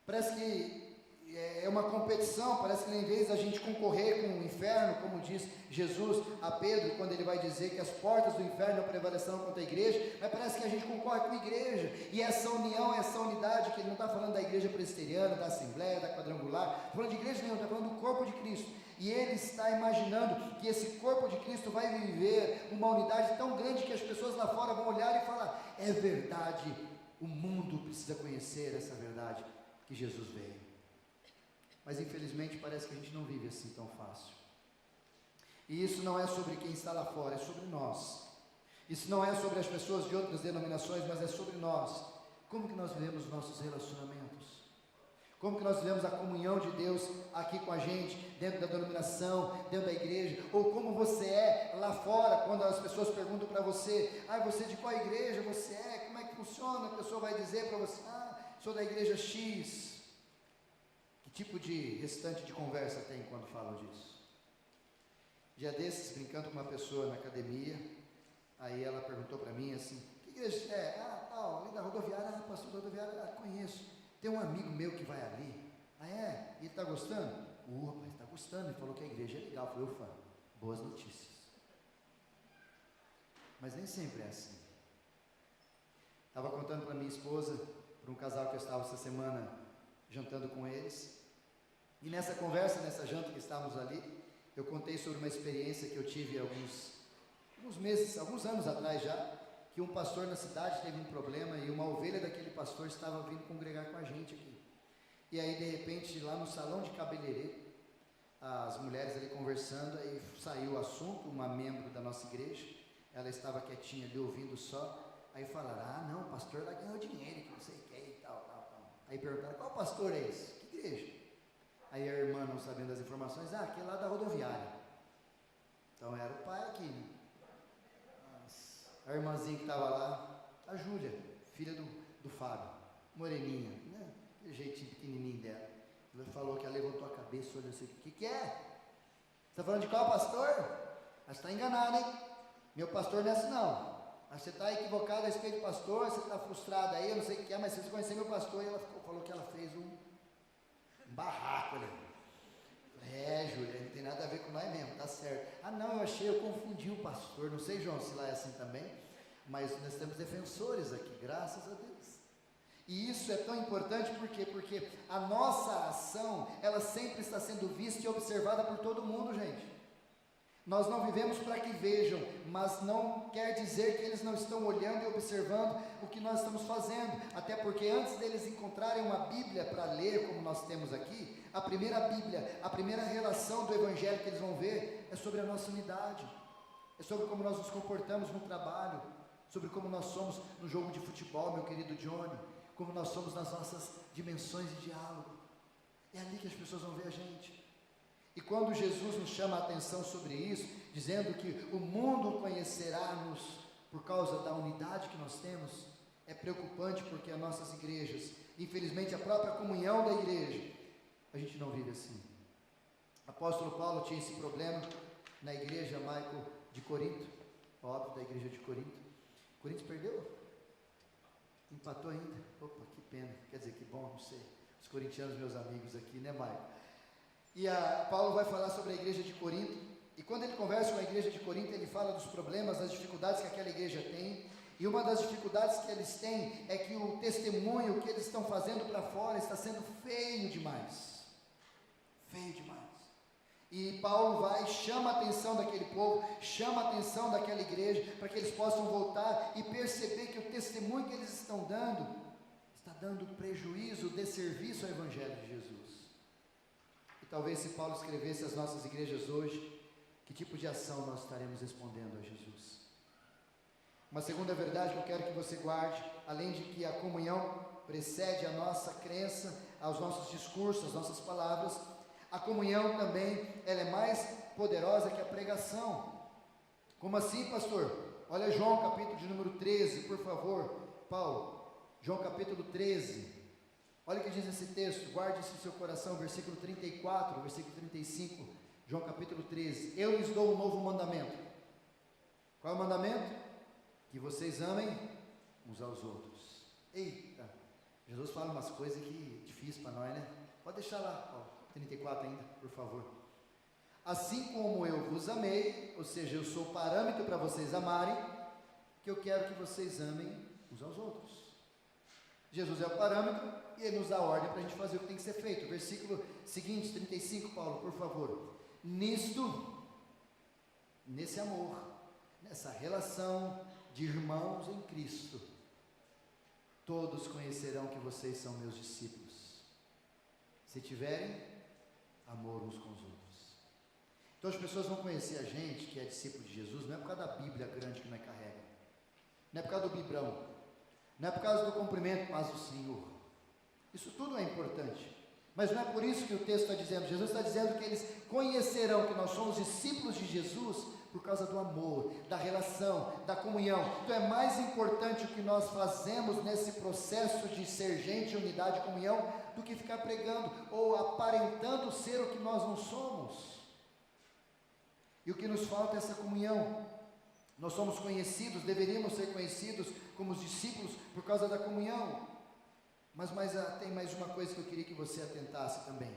Speaker 1: Parece que é uma competição, parece que em vez da gente concorrer com o inferno, como diz Jesus a Pedro, quando ele vai dizer que as portas do inferno prevalecerão contra a igreja, mas parece que a gente concorre com a igreja, e essa união, essa unidade, que ele não está falando da igreja presbiteriana, da assembleia, da quadrangular, não está falando de igreja nenhuma, está falando do corpo de Cristo, e ele está imaginando que esse corpo de Cristo vai viver uma unidade tão grande que as pessoas lá fora vão olhar e falar: é verdade, o mundo precisa conhecer essa verdade, que Jesus veio. Mas infelizmente parece que a gente não vive assim tão fácil. E isso não é sobre quem está lá fora, é sobre nós. Isso não é sobre as pessoas de outras denominações, mas é sobre nós. Como que nós vivemos os nossos relacionamentos? Como que nós vivemos a comunhão de Deus aqui com a gente, dentro da denominação, dentro da igreja? Ou como você é lá fora, quando as pessoas perguntam para você: você de qual igreja você é? Como é que funciona? A pessoa vai dizer para você: sou da igreja X. Que tipo de restante de conversa tem quando falam disso? Dia desses, brincando com uma pessoa na academia, aí ela perguntou para mim assim: que igreja você é? Tal, ali da rodoviária. Pastor da rodoviária, conheço. Tem um amigo meu que vai ali. É? E ele está gostando? Rapaz, está gostando. Ele falou que a igreja é legal. Eu falei: fã, boas notícias. Mas nem sempre é assim. Estava contando para minha esposa, para um casal que eu estava essa semana jantando com eles, e nessa conversa, nessa janta que estávamos ali, eu contei sobre uma experiência que eu tive alguns meses, alguns anos atrás já, que um pastor na cidade teve um problema e uma ovelha daquele pastor estava vindo congregar com a gente aqui. E aí, de repente, lá no salão de cabeleireiro, as mulheres ali conversando, aí saiu o assunto, uma membro da nossa igreja, ela estava quietinha ali ouvindo só, aí falaram: não, o pastor lá ganhou dinheiro, que não sei o que e tal. Aí perguntaram: qual pastor é esse? Que igreja? Aí a irmã, não sabendo das informações: aquele lá da rodoviária. Então era o pai aqui, né? A irmãzinha que estava lá, a Júlia, filha do Fábio, moreninha, né? Aquele jeitinho pequenininho dela. Ela falou que ela levantou a cabeça, olhou assim: o que é? Você está falando de qual pastor? Você está enganado, hein? Meu pastor não é assim não. Você está equivocado a respeito do pastor, você está frustrado aí, eu não sei o que é, mas se você conhecer meu pastor, e ela falou que ela fez um barraco certo. Ah não, eu confundi o pastor. Não sei, João, se lá é assim também, mas nós temos defensores aqui, graças a Deus. E isso é tão importante por quê? Porque a nossa ação, ela sempre está sendo vista e observada por todo mundo, gente. Nós não vivemos para que vejam, mas não quer dizer que eles não estão olhando e observando o que nós estamos fazendo, até porque antes deles encontrarem uma Bíblia para ler, como nós temos aqui, a primeira Bíblia, a primeira relação do Evangelho que eles vão ver é sobre a nossa unidade, é sobre como nós nos comportamos no trabalho, sobre como nós somos no jogo de futebol, meu querido Johnny, como nós somos nas nossas dimensões de diálogo. É ali que as pessoas vão ver a gente. E quando Jesus nos chama a atenção sobre isso, dizendo que o mundo conhecerá-nos por causa da unidade que nós temos, é preocupante porque as nossas igrejas, infelizmente a própria comunhão da igreja, a gente não vive assim. O apóstolo Paulo tinha esse problema na igreja, Michael, de Corinto, óbvio, da igreja de Corinto. Corinto perdeu? Empatou ainda? Opa, que pena, quer dizer, que bom, não sei. Os corintianos, meus amigos aqui, né, Michael? E Paulo vai falar sobre a igreja de Corinto, e quando ele conversa com a igreja de Corinto, ele fala dos problemas, das dificuldades que aquela igreja tem, e uma das dificuldades que eles têm é que o testemunho que eles estão fazendo para fora está sendo feio demais, feio demais. E Paulo vai, chama a atenção daquele povo, chama a atenção daquela igreja, para que eles possam voltar e perceber que o testemunho que eles estão dando, está dando prejuízo, desserviço ao Evangelho de Jesus. E talvez se Paulo escrevesse às nossas igrejas hoje, que tipo de ação nós estaremos respondendo a Jesus? Uma segunda verdade que eu quero que você guarde, além de que a comunhão precede a nossa crença, aos nossos discursos, às nossas palavras, a comunhão também, ela é mais poderosa que a pregação. Como assim, pastor? Olha João capítulo de número 13, por favor, Paulo, João capítulo 13, olha o que diz esse texto, guarde isso no seu coração, versículo 34, versículo 35, João capítulo 13, eu lhes dou um novo mandamento. Qual é o mandamento? Que vocês amem uns aos outros. Eita, Jesus fala umas coisas que difícil para nós, né? Pode deixar lá, Paulo. 34 ainda, por favor. Assim como eu vos amei, ou seja, eu sou o parâmetro para vocês amarem, que eu quero que vocês amem uns aos outros. Jesus é o parâmetro e ele nos dá ordem para a gente fazer o que tem que ser feito. Versículo seguinte, 35, Paulo, por favor. Nisto, nesse amor, nessa relação de irmãos em Cristo, todos conhecerão que vocês são meus discípulos, se tiverem amor uns com os outros. Então as pessoas vão conhecer a gente que é discípulo de Jesus, não é por causa da Bíblia grande que nós carregamos, não é por causa do bibrão, não é por causa do cumprimento, mas do Senhor. Isso tudo é importante, mas não é por isso que o texto está dizendo. Jesus está dizendo que eles conhecerão que nós somos discípulos de Jesus por causa do amor, da relação, da comunhão. Então é mais importante o que nós fazemos nesse processo de ser gente, unidade e comunhão, do que ficar pregando ou aparentando ser o que nós não somos. E o que nos falta é essa comunhão. Nós somos conhecidos, deveríamos ser conhecidos como os discípulos por causa da comunhão. Mas tem mais uma coisa que eu queria que você atentasse também.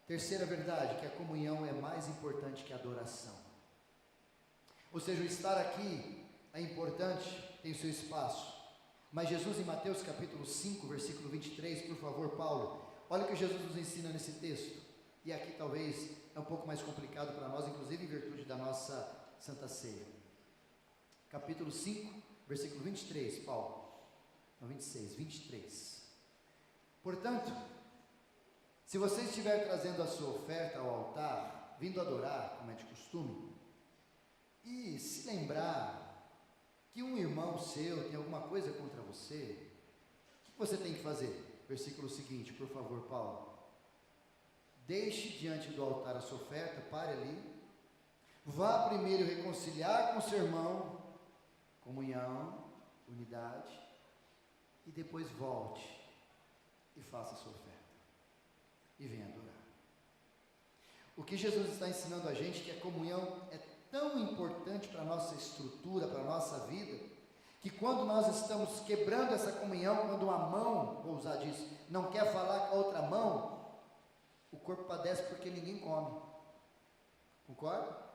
Speaker 1: Terceira verdade, que a comunhão é mais importante que a adoração. Ou seja, o estar aqui é importante, tem o seu espaço. Mas Jesus em Mateus capítulo 5, versículo 23, por favor, Paulo, olha o que Jesus nos ensina nesse texto. E aqui talvez é um pouco mais complicado para nós, inclusive em virtude da nossa Santa Ceia. Capítulo 5, versículo 23, Paulo. Não, 26, 23. Portanto, se você estiver trazendo a sua oferta ao altar, vindo adorar, como é de costume, e se lembrar que um irmão seu tem alguma coisa contra você, o que você tem que fazer? Versículo seguinte, por favor, Paulo. Deixe diante do altar a sua oferta, pare ali, vá primeiro reconciliar com o seu irmão, comunhão, unidade, e depois volte e faça a sua oferta e venha adorar. O que Jesus está ensinando a gente, que a comunhão é tão importante para a nossa estrutura, para a nossa vida, que quando nós estamos quebrando essa comunhão, quando uma mão, vou usar disso, não quer falar com a outra mão, o corpo padece porque ninguém come. Concorda?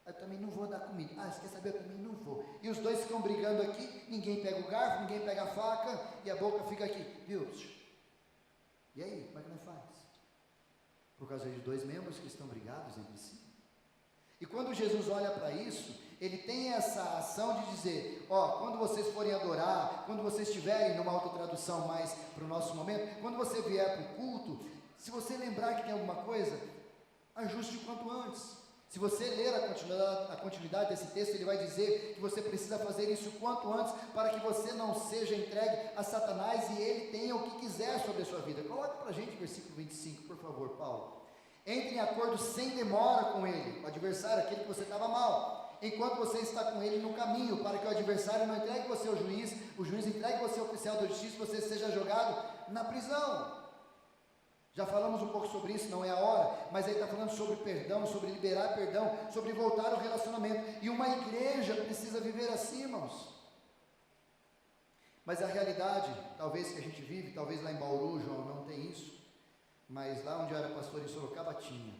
Speaker 1: Eu também não vou dar comida. Você quer saber? Eu também não vou. E os dois ficam brigando aqui, ninguém pega o garfo, ninguém pega a faca, e a boca fica aqui, viu? E aí, como é que nós faz? Por causa de dois membros que estão brigados entre si. E quando Jesus olha para isso, ele tem essa ação de dizer, quando vocês forem adorar, quando vocês estiverem, numa outra tradução mais para o nosso momento, quando você vier para o culto, se você lembrar que tem alguma coisa, ajuste o quanto antes. Se você ler a continuidade desse texto, ele vai dizer que você precisa fazer isso o quanto antes, para que você não seja entregue a Satanás e ele tenha o que quiser sobre a sua vida. Coloque para a gente o versículo 25, por favor, Paulo. Entre em acordo sem demora com ele, o adversário, aquele que você estava mal, enquanto você está com ele no caminho, para que o adversário não entregue você ao juiz, o juiz entregue você ao oficial da justiça, você seja jogado na prisão. Já falamos um pouco sobre isso, não é a hora, mas aí está falando sobre perdão, sobre liberar perdão, sobre voltar ao relacionamento, e uma igreja precisa viver assim, irmãos. Mas a realidade, talvez que a gente vive, talvez lá em Bauru, João, não tem isso, mas lá onde eu era pastor em Sorocaba tinha,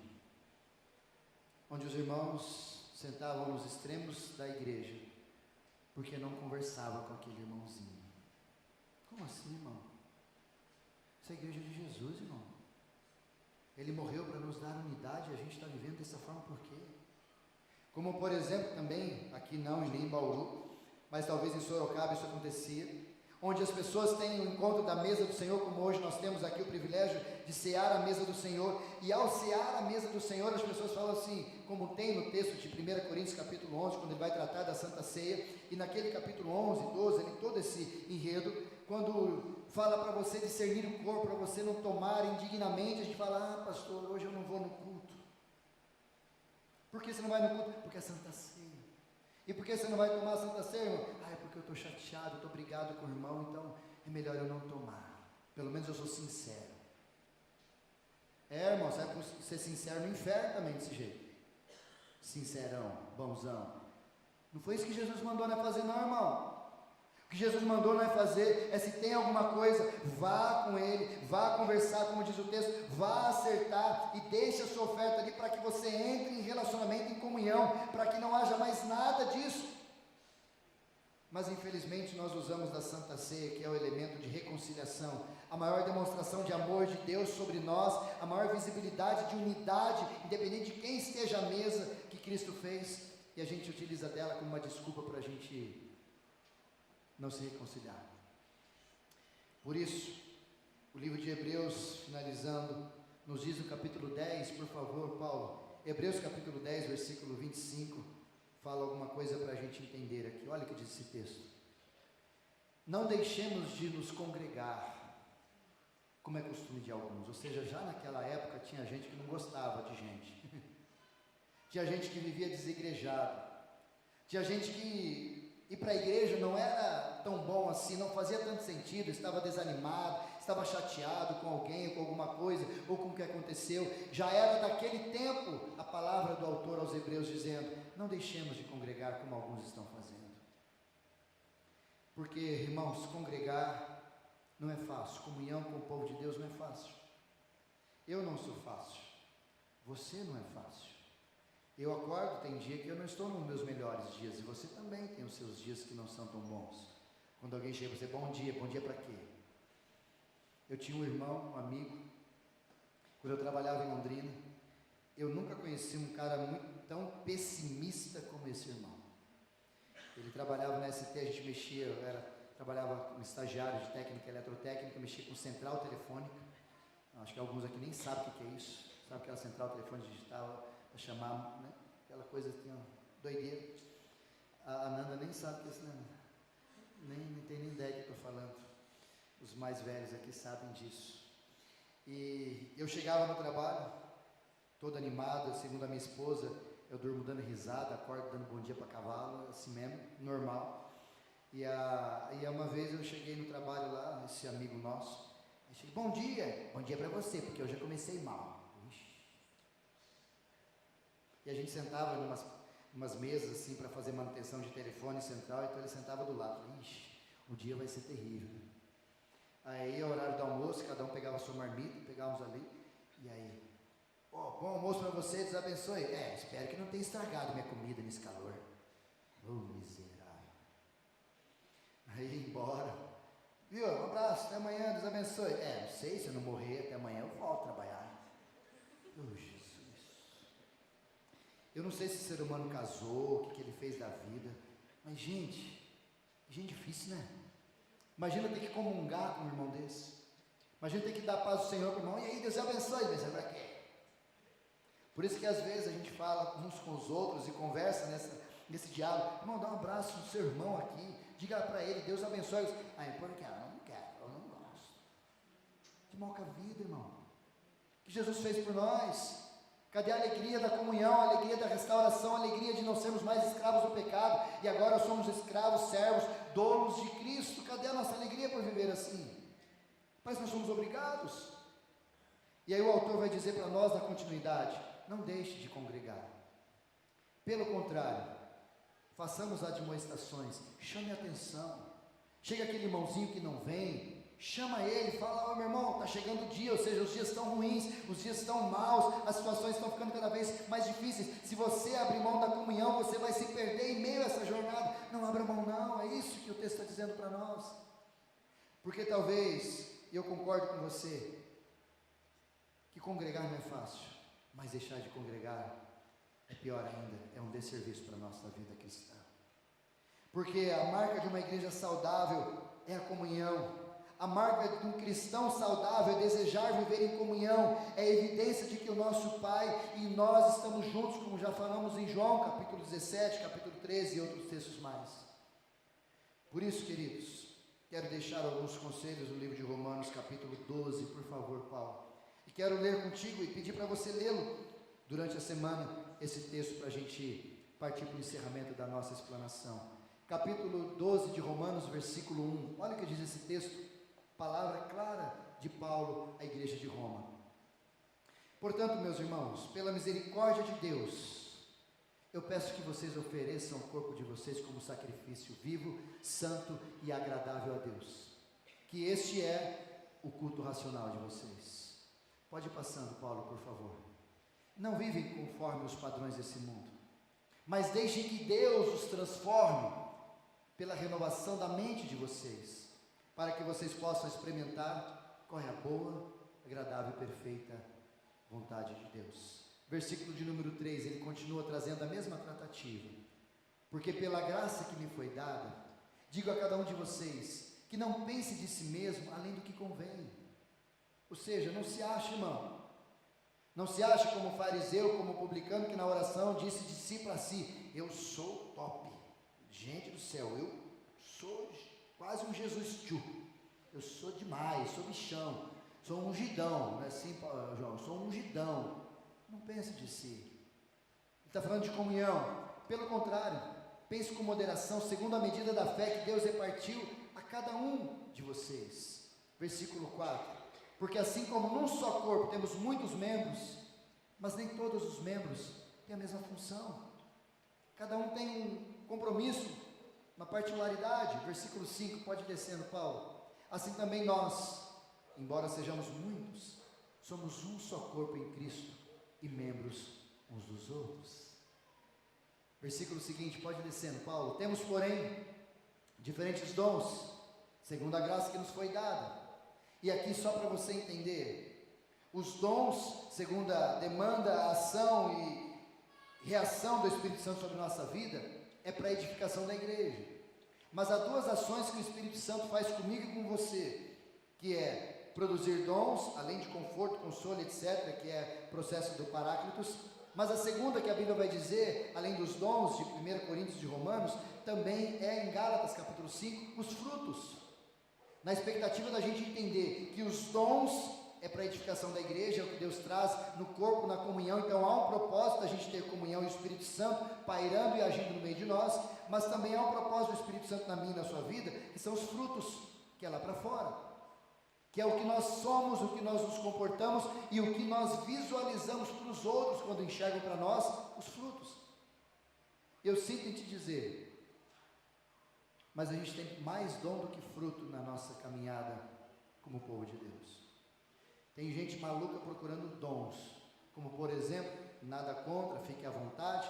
Speaker 1: onde os irmãos sentavam nos extremos da igreja, porque não conversavam com aquele irmãozinho. Como assim, irmão? Essa é a igreja de Jesus, irmão. Ele morreu para nos dar unidade e a gente está vivendo dessa forma por quê? Como por exemplo também, aqui não e nem em Bauru, mas talvez em Sorocaba isso acontecia, onde as pessoas têm o encontro da mesa do Senhor, como hoje nós temos aqui o privilégio de cear a mesa do Senhor, e ao cear a mesa do Senhor, as pessoas falam assim, como tem no texto de 1 Coríntios capítulo 11, quando ele vai tratar da Santa Ceia, e naquele capítulo 11, 12, ali, todo esse enredo, quando fala para você discernir o corpo, para você não tomar indignamente, a gente fala, pastor, hoje eu não vou no culto. Por que você não vai no culto? Porque é Santa Ceia. E por que você não vai tomar a Santa Ceia, irmão? É porque eu estou chateado, estou brigado com o irmão, então é melhor eu não tomar. Pelo menos eu sou sincero. Irmão, você vai ser sincero no inferno também desse jeito. Sincerão, bonzão. Não foi isso que Jesus mandou nós fazer não, irmão. O que Jesus mandou nós fazer é, se tem alguma coisa, vá com ele, vá conversar, como diz o texto, vá acertar e deixe a sua oferta ali para que você entre em relacionamento, em comunhão, para que não haja mais nada disso. Mas infelizmente nós usamos da Santa Ceia, que é o elemento de reconciliação, a maior demonstração de amor de Deus sobre nós, a maior visibilidade de unidade, independente de quem esteja à mesa, que Cristo fez, e a gente utiliza dela como uma desculpa para a gente não se reconciliar. Por isso, o livro de Hebreus, finalizando, nos diz no capítulo 10, por favor, Paulo, Hebreus capítulo 10, versículo 25, fala alguma coisa para a gente entender aqui. Olha o que diz esse texto. Não deixemos de nos congregar, como é costume de alguns, ou seja, já naquela época tinha gente que não gostava de gente, tinha gente que vivia desigrejado, tinha gente que ir para a igreja não era tão bom assim, não fazia tanto sentido, estava desanimado, estava chateado com alguém, com alguma coisa, ou com o que aconteceu. Já era daquele tempo a palavra do autor aos Hebreus dizendo, não deixemos de congregar como alguns estão fazendo. Porque, irmãos, congregar não é fácil, comunhão com o povo de Deus não é fácil. Eu não sou fácil, você não é fácil. Eu acordo, tem dia que eu não estou nos meus melhores dias, e você também tem os seus dias que não são tão bons. Quando alguém chega e você, bom dia para quê? Eu tinha um irmão, um amigo, quando eu trabalhava em Londrina, eu nunca conheci um cara tão pessimista como esse irmão. Ele trabalhava na ST, a gente mexia, trabalhava como estagiário de técnica eletrotécnica, mexia com central telefônica, acho que alguns aqui nem sabem o que é isso, sabe aquela central telefônica digital, para chamar, né? Aquela coisa assim, ó, doideira. A Nanda nem sabe o que é isso, né? Nem tem nem ideia do que eu estou falando. Os mais velhos aqui sabem disso. E eu chegava no trabalho, todo animado, segundo a minha esposa, eu durmo dando risada, acordo dando bom dia para cavalo, assim mesmo, normal. E uma vez eu cheguei no trabalho lá, esse amigo nosso, eu cheguei, bom dia para você, porque eu já comecei mal. E a gente sentava em umas mesas assim para fazer manutenção de telefone central, então ele sentava do lado, o dia vai ser terrível. Aí, horário do almoço, cada um pegava a sua marmita, pegávamos ali, e aí, Oh, bom almoço para você, Deus abençoe. Espero que não tenha estragado minha comida nesse calor. Oh, miserável. Aí ia embora. Viu? Um abraço, até amanhã, Deus abençoe. Não sei, se eu não morrer até amanhã eu volto a trabalhar. Oh, Jesus. Eu não sei se o ser humano casou, o que ele fez da vida. Mas gente difícil, né? Imagina ter que comungar com um irmão desse. Imagina ter que dar paz ao Senhor para o irmão. E aí, Deus abençoe, mas é para quê? Por isso que às vezes a gente fala uns com os outros e conversa nesse diálogo. Irmão, dá um abraço no seu irmão aqui. Diga para ele, Deus abençoe. Por que? Eu não quero, eu não gosto. Que mal com a vida, irmão. O que Jesus fez por nós? Cadê a alegria da comunhão, a alegria da restauração, a alegria de não sermos mais escravos do pecado, e agora somos escravos, servos, donos de Cristo? Cadê a nossa alegria por viver assim? Mas nós somos obrigados. E aí o autor vai dizer para nós na continuidade: não deixe de congregar. Pelo contrário, façamos admoestações, chame a atenção. Chega aquele irmãozinho que não vem, chama ele, fala: meu irmão, está chegando o dia, ou seja, os dias estão ruins, os dias estão maus, as situações estão ficando cada vez mais difíceis. Se você abrir mão da comunhão, você vai se perder em meio a essa jornada. Não abra mão não, é isso que o texto está dizendo para nós. Porque talvez, eu concordo com você, que congregar não é fácil, mas deixar de congregar é pior ainda, é um desserviço para a nossa vida cristã. Porque a marca de uma igreja saudável é a comunhão. A marca de um cristão saudável é desejar viver em comunhão, é evidência de que o nosso Pai e nós estamos juntos, como já falamos em João, capítulo 17, capítulo 13 e outros textos mais. Por isso, queridos, quero deixar alguns conselhos no livro de Romanos, capítulo 12, por favor, Paulo. E quero ler contigo e pedir para você lê-lo durante a semana, esse texto, para a gente partir para o encerramento da nossa explanação. Capítulo 12 de Romanos, versículo 1. Olha o que diz esse texto. Palavra clara de Paulo à igreja de Roma. Portanto, meus irmãos, pela misericórdia de Deus, eu peço que vocês ofereçam o corpo de vocês como sacrifício vivo, santo e agradável a Deus, que este é o culto racional de vocês. Pode ir passando, Paulo, por favor. Não vivem conforme os padrões desse mundo, mas deixem que Deus os transforme pela renovação da mente de vocês, para que vocês possam experimentar qual é a boa, agradável e perfeita vontade de Deus. Versículo de número 3, ele continua trazendo a mesma tratativa. Porque pela graça que me foi dada, digo a cada um de vocês, que não pense de si mesmo além do que convém. Ou seja, não se ache, irmão, não se ache como fariseu, como publicano, que na oração disse de si para si: eu sou top, gente do céu, eu sou quase um Jesus tchu, eu sou demais, sou bichão, sou um ungidão, não é assim, João? Sou um ungidão. Não pense de si. Ele está falando de comunhão. Pelo contrário, pense com moderação, segundo a medida da fé que Deus repartiu a cada um de vocês. Versículo 4. Porque assim como num só corpo temos muitos membros, mas nem todos os membros têm a mesma função. Cada um tem um compromisso, uma particularidade. Versículo 5, pode ir descendo, Paulo. Assim também nós, embora sejamos muitos, somos um só corpo em Cristo e membros uns dos outros. Versículo seguinte, pode ir descendo, Paulo. Temos, porém, diferentes dons, segundo a graça que nos foi dada. E aqui, só para você entender, os dons, segundo a demanda, a ação e reação do Espírito Santo sobre a nossa vida, é para a edificação da igreja. Mas há duas ações que o Espírito Santo faz comigo e com você, que é produzir dons, além de conforto, consolo, etc., que é processo do Paráclitos. Mas a segunda que a Bíblia vai dizer, além dos dons de 1 Coríntios e de Romanos, também é em Gálatas capítulo 5, os frutos. Na expectativa da gente entender que os dons é para a edificação da igreja, é o que Deus traz no corpo, na comunhão. Então há um propósito da gente ter comunhão e o Espírito Santo pairando e agindo no meio de nós, mas também há um propósito do Espírito Santo na minha e na sua vida, que são os frutos, que é lá para fora, que é o que nós somos, o que nós nos comportamos e o que nós visualizamos para os outros quando enxergam para nós os frutos. Eu sinto em te dizer, mas a gente tem mais dom do que fruto na nossa caminhada como povo de Deus. Tem gente maluca procurando dons, como por exemplo, nada contra, fique à vontade,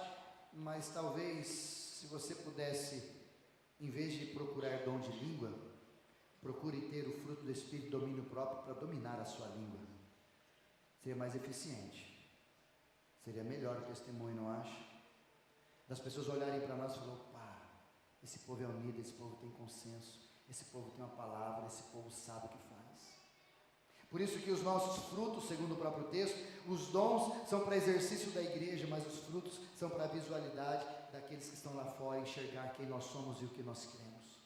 Speaker 1: mas talvez se você pudesse, em vez de procurar dom de língua, procure ter o fruto do Espírito, domínio próprio, para dominar a sua língua. Seria mais eficiente, seria melhor o testemunho, não acha? Das pessoas olharem para nós e falarem: opa, esse povo é unido, esse povo tem consenso, esse povo tem uma palavra, esse povo sabe o que faz. Por isso que os nossos frutos, segundo o próprio texto, os dons são para exercício da igreja, mas os frutos são para a visualidade daqueles que estão lá fora, enxergar quem nós somos e o que nós queremos.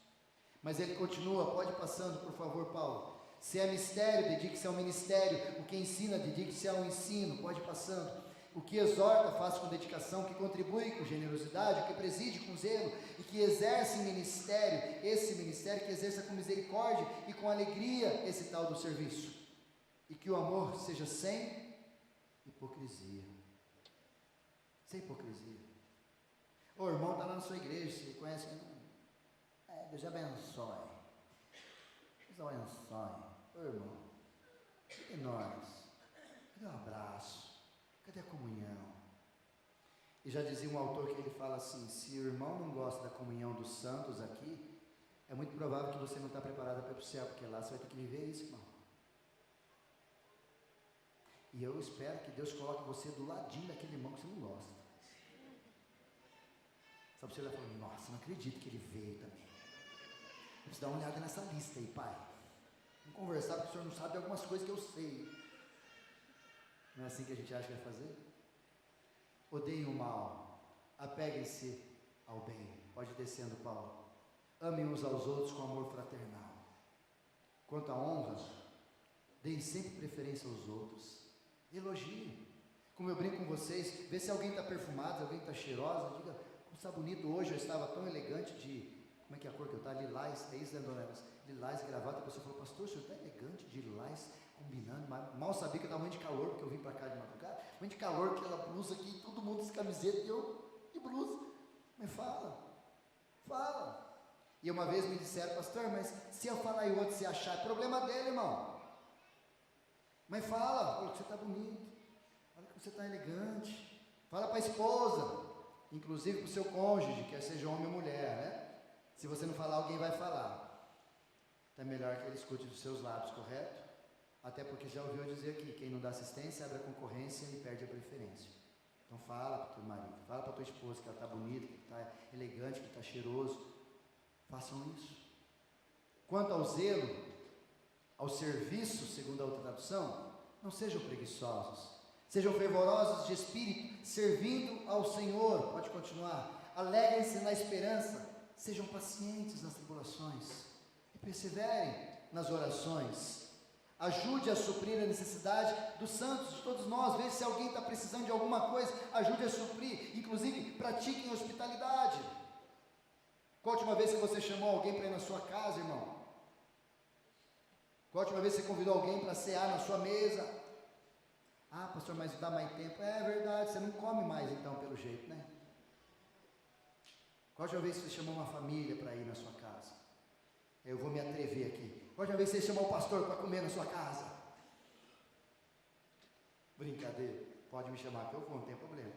Speaker 1: Mas ele continua, pode ir passando, por favor, Paulo. Se é mistério, dedique-se ao ministério. O que ensina, dedique-se ao ensino. Pode ir passando. O que exorta, faça com dedicação. O que contribui com generosidade. O que preside com zelo. E que exerce ministério. Esse ministério que exerça com misericórdia e com alegria esse tal do serviço. E que o amor seja sem hipocrisia. Sem hipocrisia. O irmão está lá na sua igreja, você conhece? Deus abençoe. Deus abençoe. Ô irmão, cadê nós? Cadê o abraço? Cadê a comunhão? E já dizia um autor que ele fala assim: se o irmão não gosta da comunhão dos santos aqui, é muito provável que você não está preparado para ir para o céu, porque lá você vai ter que viver isso, irmão. E eu espero que Deus coloque você do ladinho daquele irmão que você não gosta. Só para você olhar e falar: nossa, não acredito que ele veio também. Vamos dar uma olhada nessa lista aí, pai. Vamos conversar, porque o senhor não sabe algumas coisas que eu sei. Não é assim que a gente acha que vai fazer? Odeiem o mal, apeguem-se ao bem. Pode ir descendo, Paulo. Amem uns aos outros com amor fraternal. Quanto à honra, deem sempre preferência aos outros. Elogiem. Como eu brinco com vocês, vê se alguém está perfumado, se alguém está cheirosa, diga: como está bonito hoje, eu estava tão elegante de... Como é que é a cor que eu estava? Lilás, é isso, né, dona Elas? Lilás, gravata. A pessoa falou: pastor, o senhor está elegante de lilás, combinando. Mal sabia que eu estava muito de calor, porque eu vim para cá de madrugada. Muito de calor, aquela blusa aqui, todo mundo de camiseta, e eu de blusa. Mas fala. E uma vez me disseram: pastor, mas se eu falar e o outro se achar, é problema dele, irmão. Mas fala que você está bonito, fala que você está elegante. Fala para a esposa, inclusive para o seu cônjuge, quer seja homem ou mulher, né? Se você não falar, alguém vai falar. Então é melhor que ele escute dos seus lábios, correto? Até porque já ouviu dizer aqui: quem não dá assistência abre a concorrência e perde a preferência. Então fala para o teu marido, fala para a tua esposa que ela está bonita, que está elegante, que está cheiroso. Façam isso. Quanto ao zelo, ao serviço, segundo a outra tradução, não sejam preguiçosos. Sejam fervorosos de espírito, servindo ao Senhor. Pode continuar. Alegrem-se na esperança. Sejam pacientes nas tribulações e perseverem nas orações. Ajude a suprir a necessidade dos santos, de todos nós. Veja se alguém está precisando de alguma coisa, ajude a suprir. Inclusive, pratiquem hospitalidade. Qual a última vez que você chamou alguém para ir na sua casa, irmão? Qual a última vez que você convidou alguém para cear na sua mesa? Ah, pastor, mas dá mais tempo. É verdade, você não come mais então, pelo jeito, né? Qual a última vez que você chamou uma família para ir na sua casa? Eu vou me atrever aqui. Qual a última vez que você chamou o pastor para comer na sua casa? Brincadeira, pode me chamar que eu vou, não tem problema.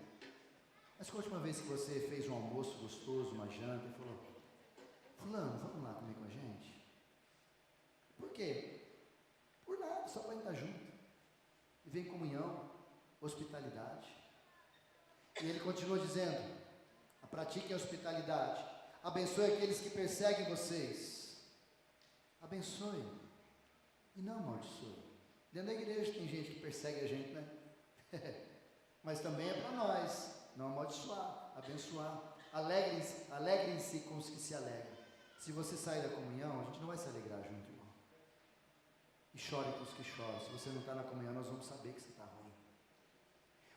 Speaker 1: Mas qual a última vez que você fez um almoço gostoso, uma janta, e falou: fulano, vamos lá comer com a gente? Por quê? Por nada, só para estar junto. E vem comunhão, hospitalidade. E ele continua dizendo: pratiquem a hospitalidade, abençoe aqueles que perseguem vocês. Abençoe e não amaldiçoe. Dentro da igreja tem gente que persegue a gente, né? Mas também é para nós não amaldiçoar, abençoar. Alegrem-se com os que se alegram. Se você sair da comunhão, a gente não vai se alegrar junto, irmão. E chore com os que choram. Se você não está na comunhão, nós vamos saber que você está ruim.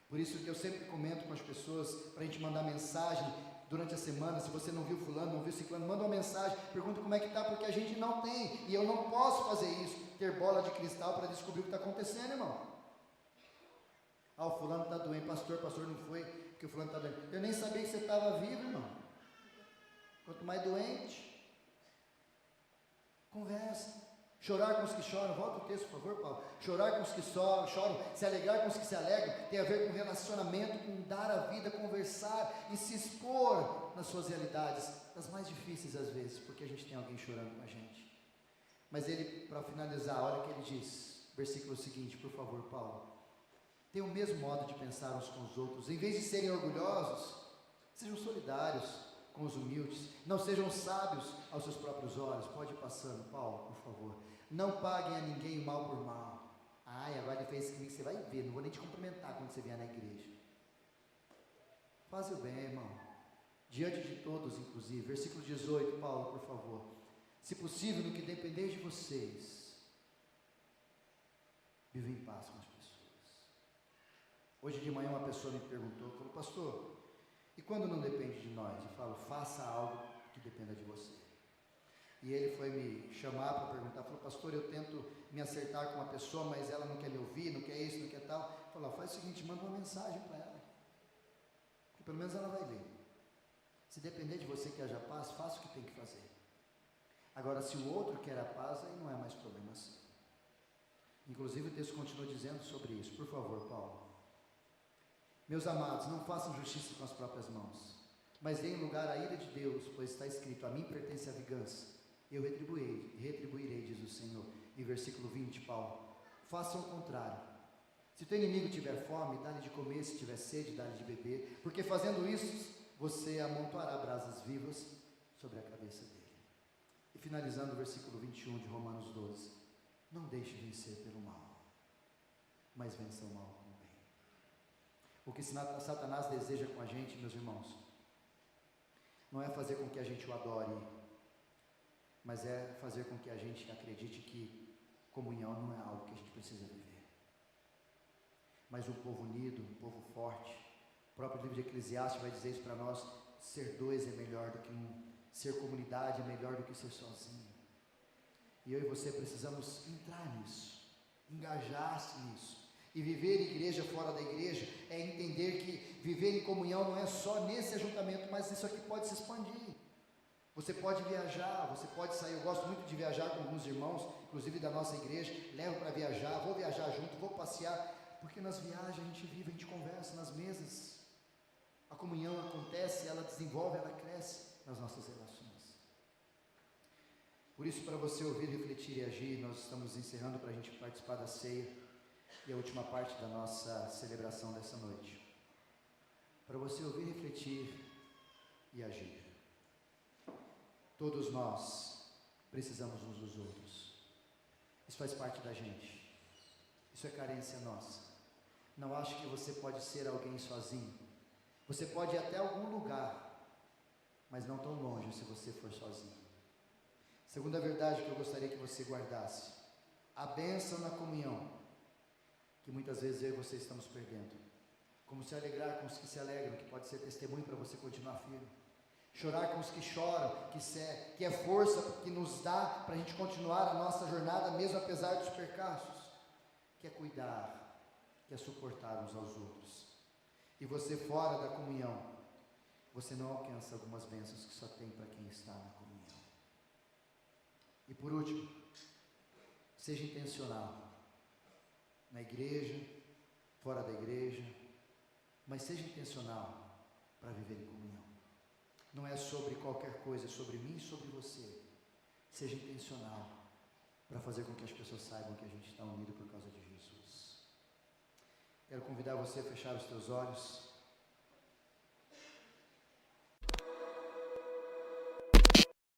Speaker 1: Por isso que eu sempre comento com as pessoas, para a gente mandar mensagem durante a semana. Se você não viu fulano, não viu ciclano, manda uma mensagem, pergunta como é que está, porque a gente não tem, e eu não posso fazer isso, ter bola de cristal para descobrir o que está acontecendo, irmão. Ah, o fulano está doente, pastor não foi, porque o fulano está doente. Eu nem sabia que você estava vivo, irmão. Quanto mais doente, conversa. Chorar com os que choram, volta o texto, por favor, Paulo. Chorar com os que choram, se alegrar com os que se alegram, tem a ver com relacionamento, com dar a vida, conversar e se expor nas suas realidades, das mais difíceis às vezes, porque a gente tem alguém chorando com a gente. Mas ele, para finalizar, olha o que ele diz, versículo seguinte, por favor, Paulo. Tenham o mesmo modo de pensar uns com os outros, em vez de serem orgulhosos, sejam solidários com os humildes, não sejam sábios aos seus próprios olhos. Pode ir passando, Paulo, por favor. Não paguem a ninguém mal por mal. Ai, agora ele fez isso comigo, você vai ver, não vou nem te cumprimentar quando você vier na igreja. Faze o bem, irmão, diante de todos, inclusive. Versículo 18, Paulo, por favor. Se possível, no que depender de vocês, vivam em paz com as pessoas. Hoje de manhã uma pessoa me perguntou, falou, pastor, e quando não depende de nós? Eu falo, faça algo que dependa de você. E ele foi me chamar para perguntar, falou, pastor, eu tento me acertar com uma pessoa, mas ela não quer me ouvir, não quer isso, não quer tal. Eu falei, faz o seguinte, manda uma mensagem para ela, que pelo menos ela vai ler. Se depender de você que haja paz, faça o que tem que fazer. Agora, se o outro quer a paz, aí não é mais problema assim. Inclusive o texto continua dizendo sobre isso, por favor, Paulo. Meus amados, não façam justiça com as próprias mãos, mas deem lugar à ira de Deus, pois está escrito, a mim pertence a vingança, eu retribuirei, diz o Senhor. E versículo 20, Paulo, façam o contrário. Se teu inimigo tiver fome, dá-lhe de comer, se tiver sede, dá-lhe de beber, porque fazendo isso, você amontoará brasas vivas sobre a cabeça dele. E finalizando o versículo 21 de Romanos 12, não deixe vencer pelo mal, mas vença o mal com o bem. O que Satanás deseja com a gente, meus irmãos, não é fazer com que a gente o adore, mas é fazer com que a gente acredite que comunhão não é algo que a gente precisa viver. Mas um povo unido, um povo forte, o próprio livro de Eclesiastes vai dizer isso para nós, ser dois é melhor do que um, ser comunidade é melhor do que ser sozinho. E eu e você precisamos entrar nisso, engajar-se nisso. E viver igreja fora da igreja é entender que viver em comunhão não é só nesse ajuntamento, mas isso aqui pode se expandir. Você pode viajar, você pode sair. Eu gosto muito de viajar com alguns irmãos, inclusive da nossa igreja, levo para viajar, vou viajar junto, vou passear, porque nas viagens a gente vive, a gente conversa nas mesas. A comunhão acontece, ela desenvolve, ela cresce nas nossas relações. Por isso, para você ouvir, refletir e agir, nós estamos encerrando para a gente participar da ceia e a última parte da nossa celebração dessa noite. Para você ouvir, refletir e agir. Todos nós precisamos uns dos outros. Isso faz parte da gente. Isso é carência nossa. Não ache que você pode ser alguém sozinho. Você pode ir até algum lugar, mas não tão longe se você for sozinho. Segunda verdade que eu gostaria que você guardasse: a bênção na comunhão, que muitas vezes eu e você estamos perdendo. Como se alegrar com os que se alegram, que pode ser testemunho para você continuar firme. Chorar com os que choram, que é força que nos dá para a gente continuar a nossa jornada, mesmo apesar dos percalços. Que é cuidar, que é suportar uns aos outros. E você fora da comunhão, você não alcança algumas bênçãos que só tem para quem está na comunhão. E por último, seja intencional, na igreja, fora da igreja, mas seja intencional para viver em comunhão. Não é sobre qualquer coisa, é sobre mim e sobre você. Seja intencional para fazer com que as pessoas saibam que a gente está unido por causa de Jesus. Quero convidar você a fechar os teus olhos.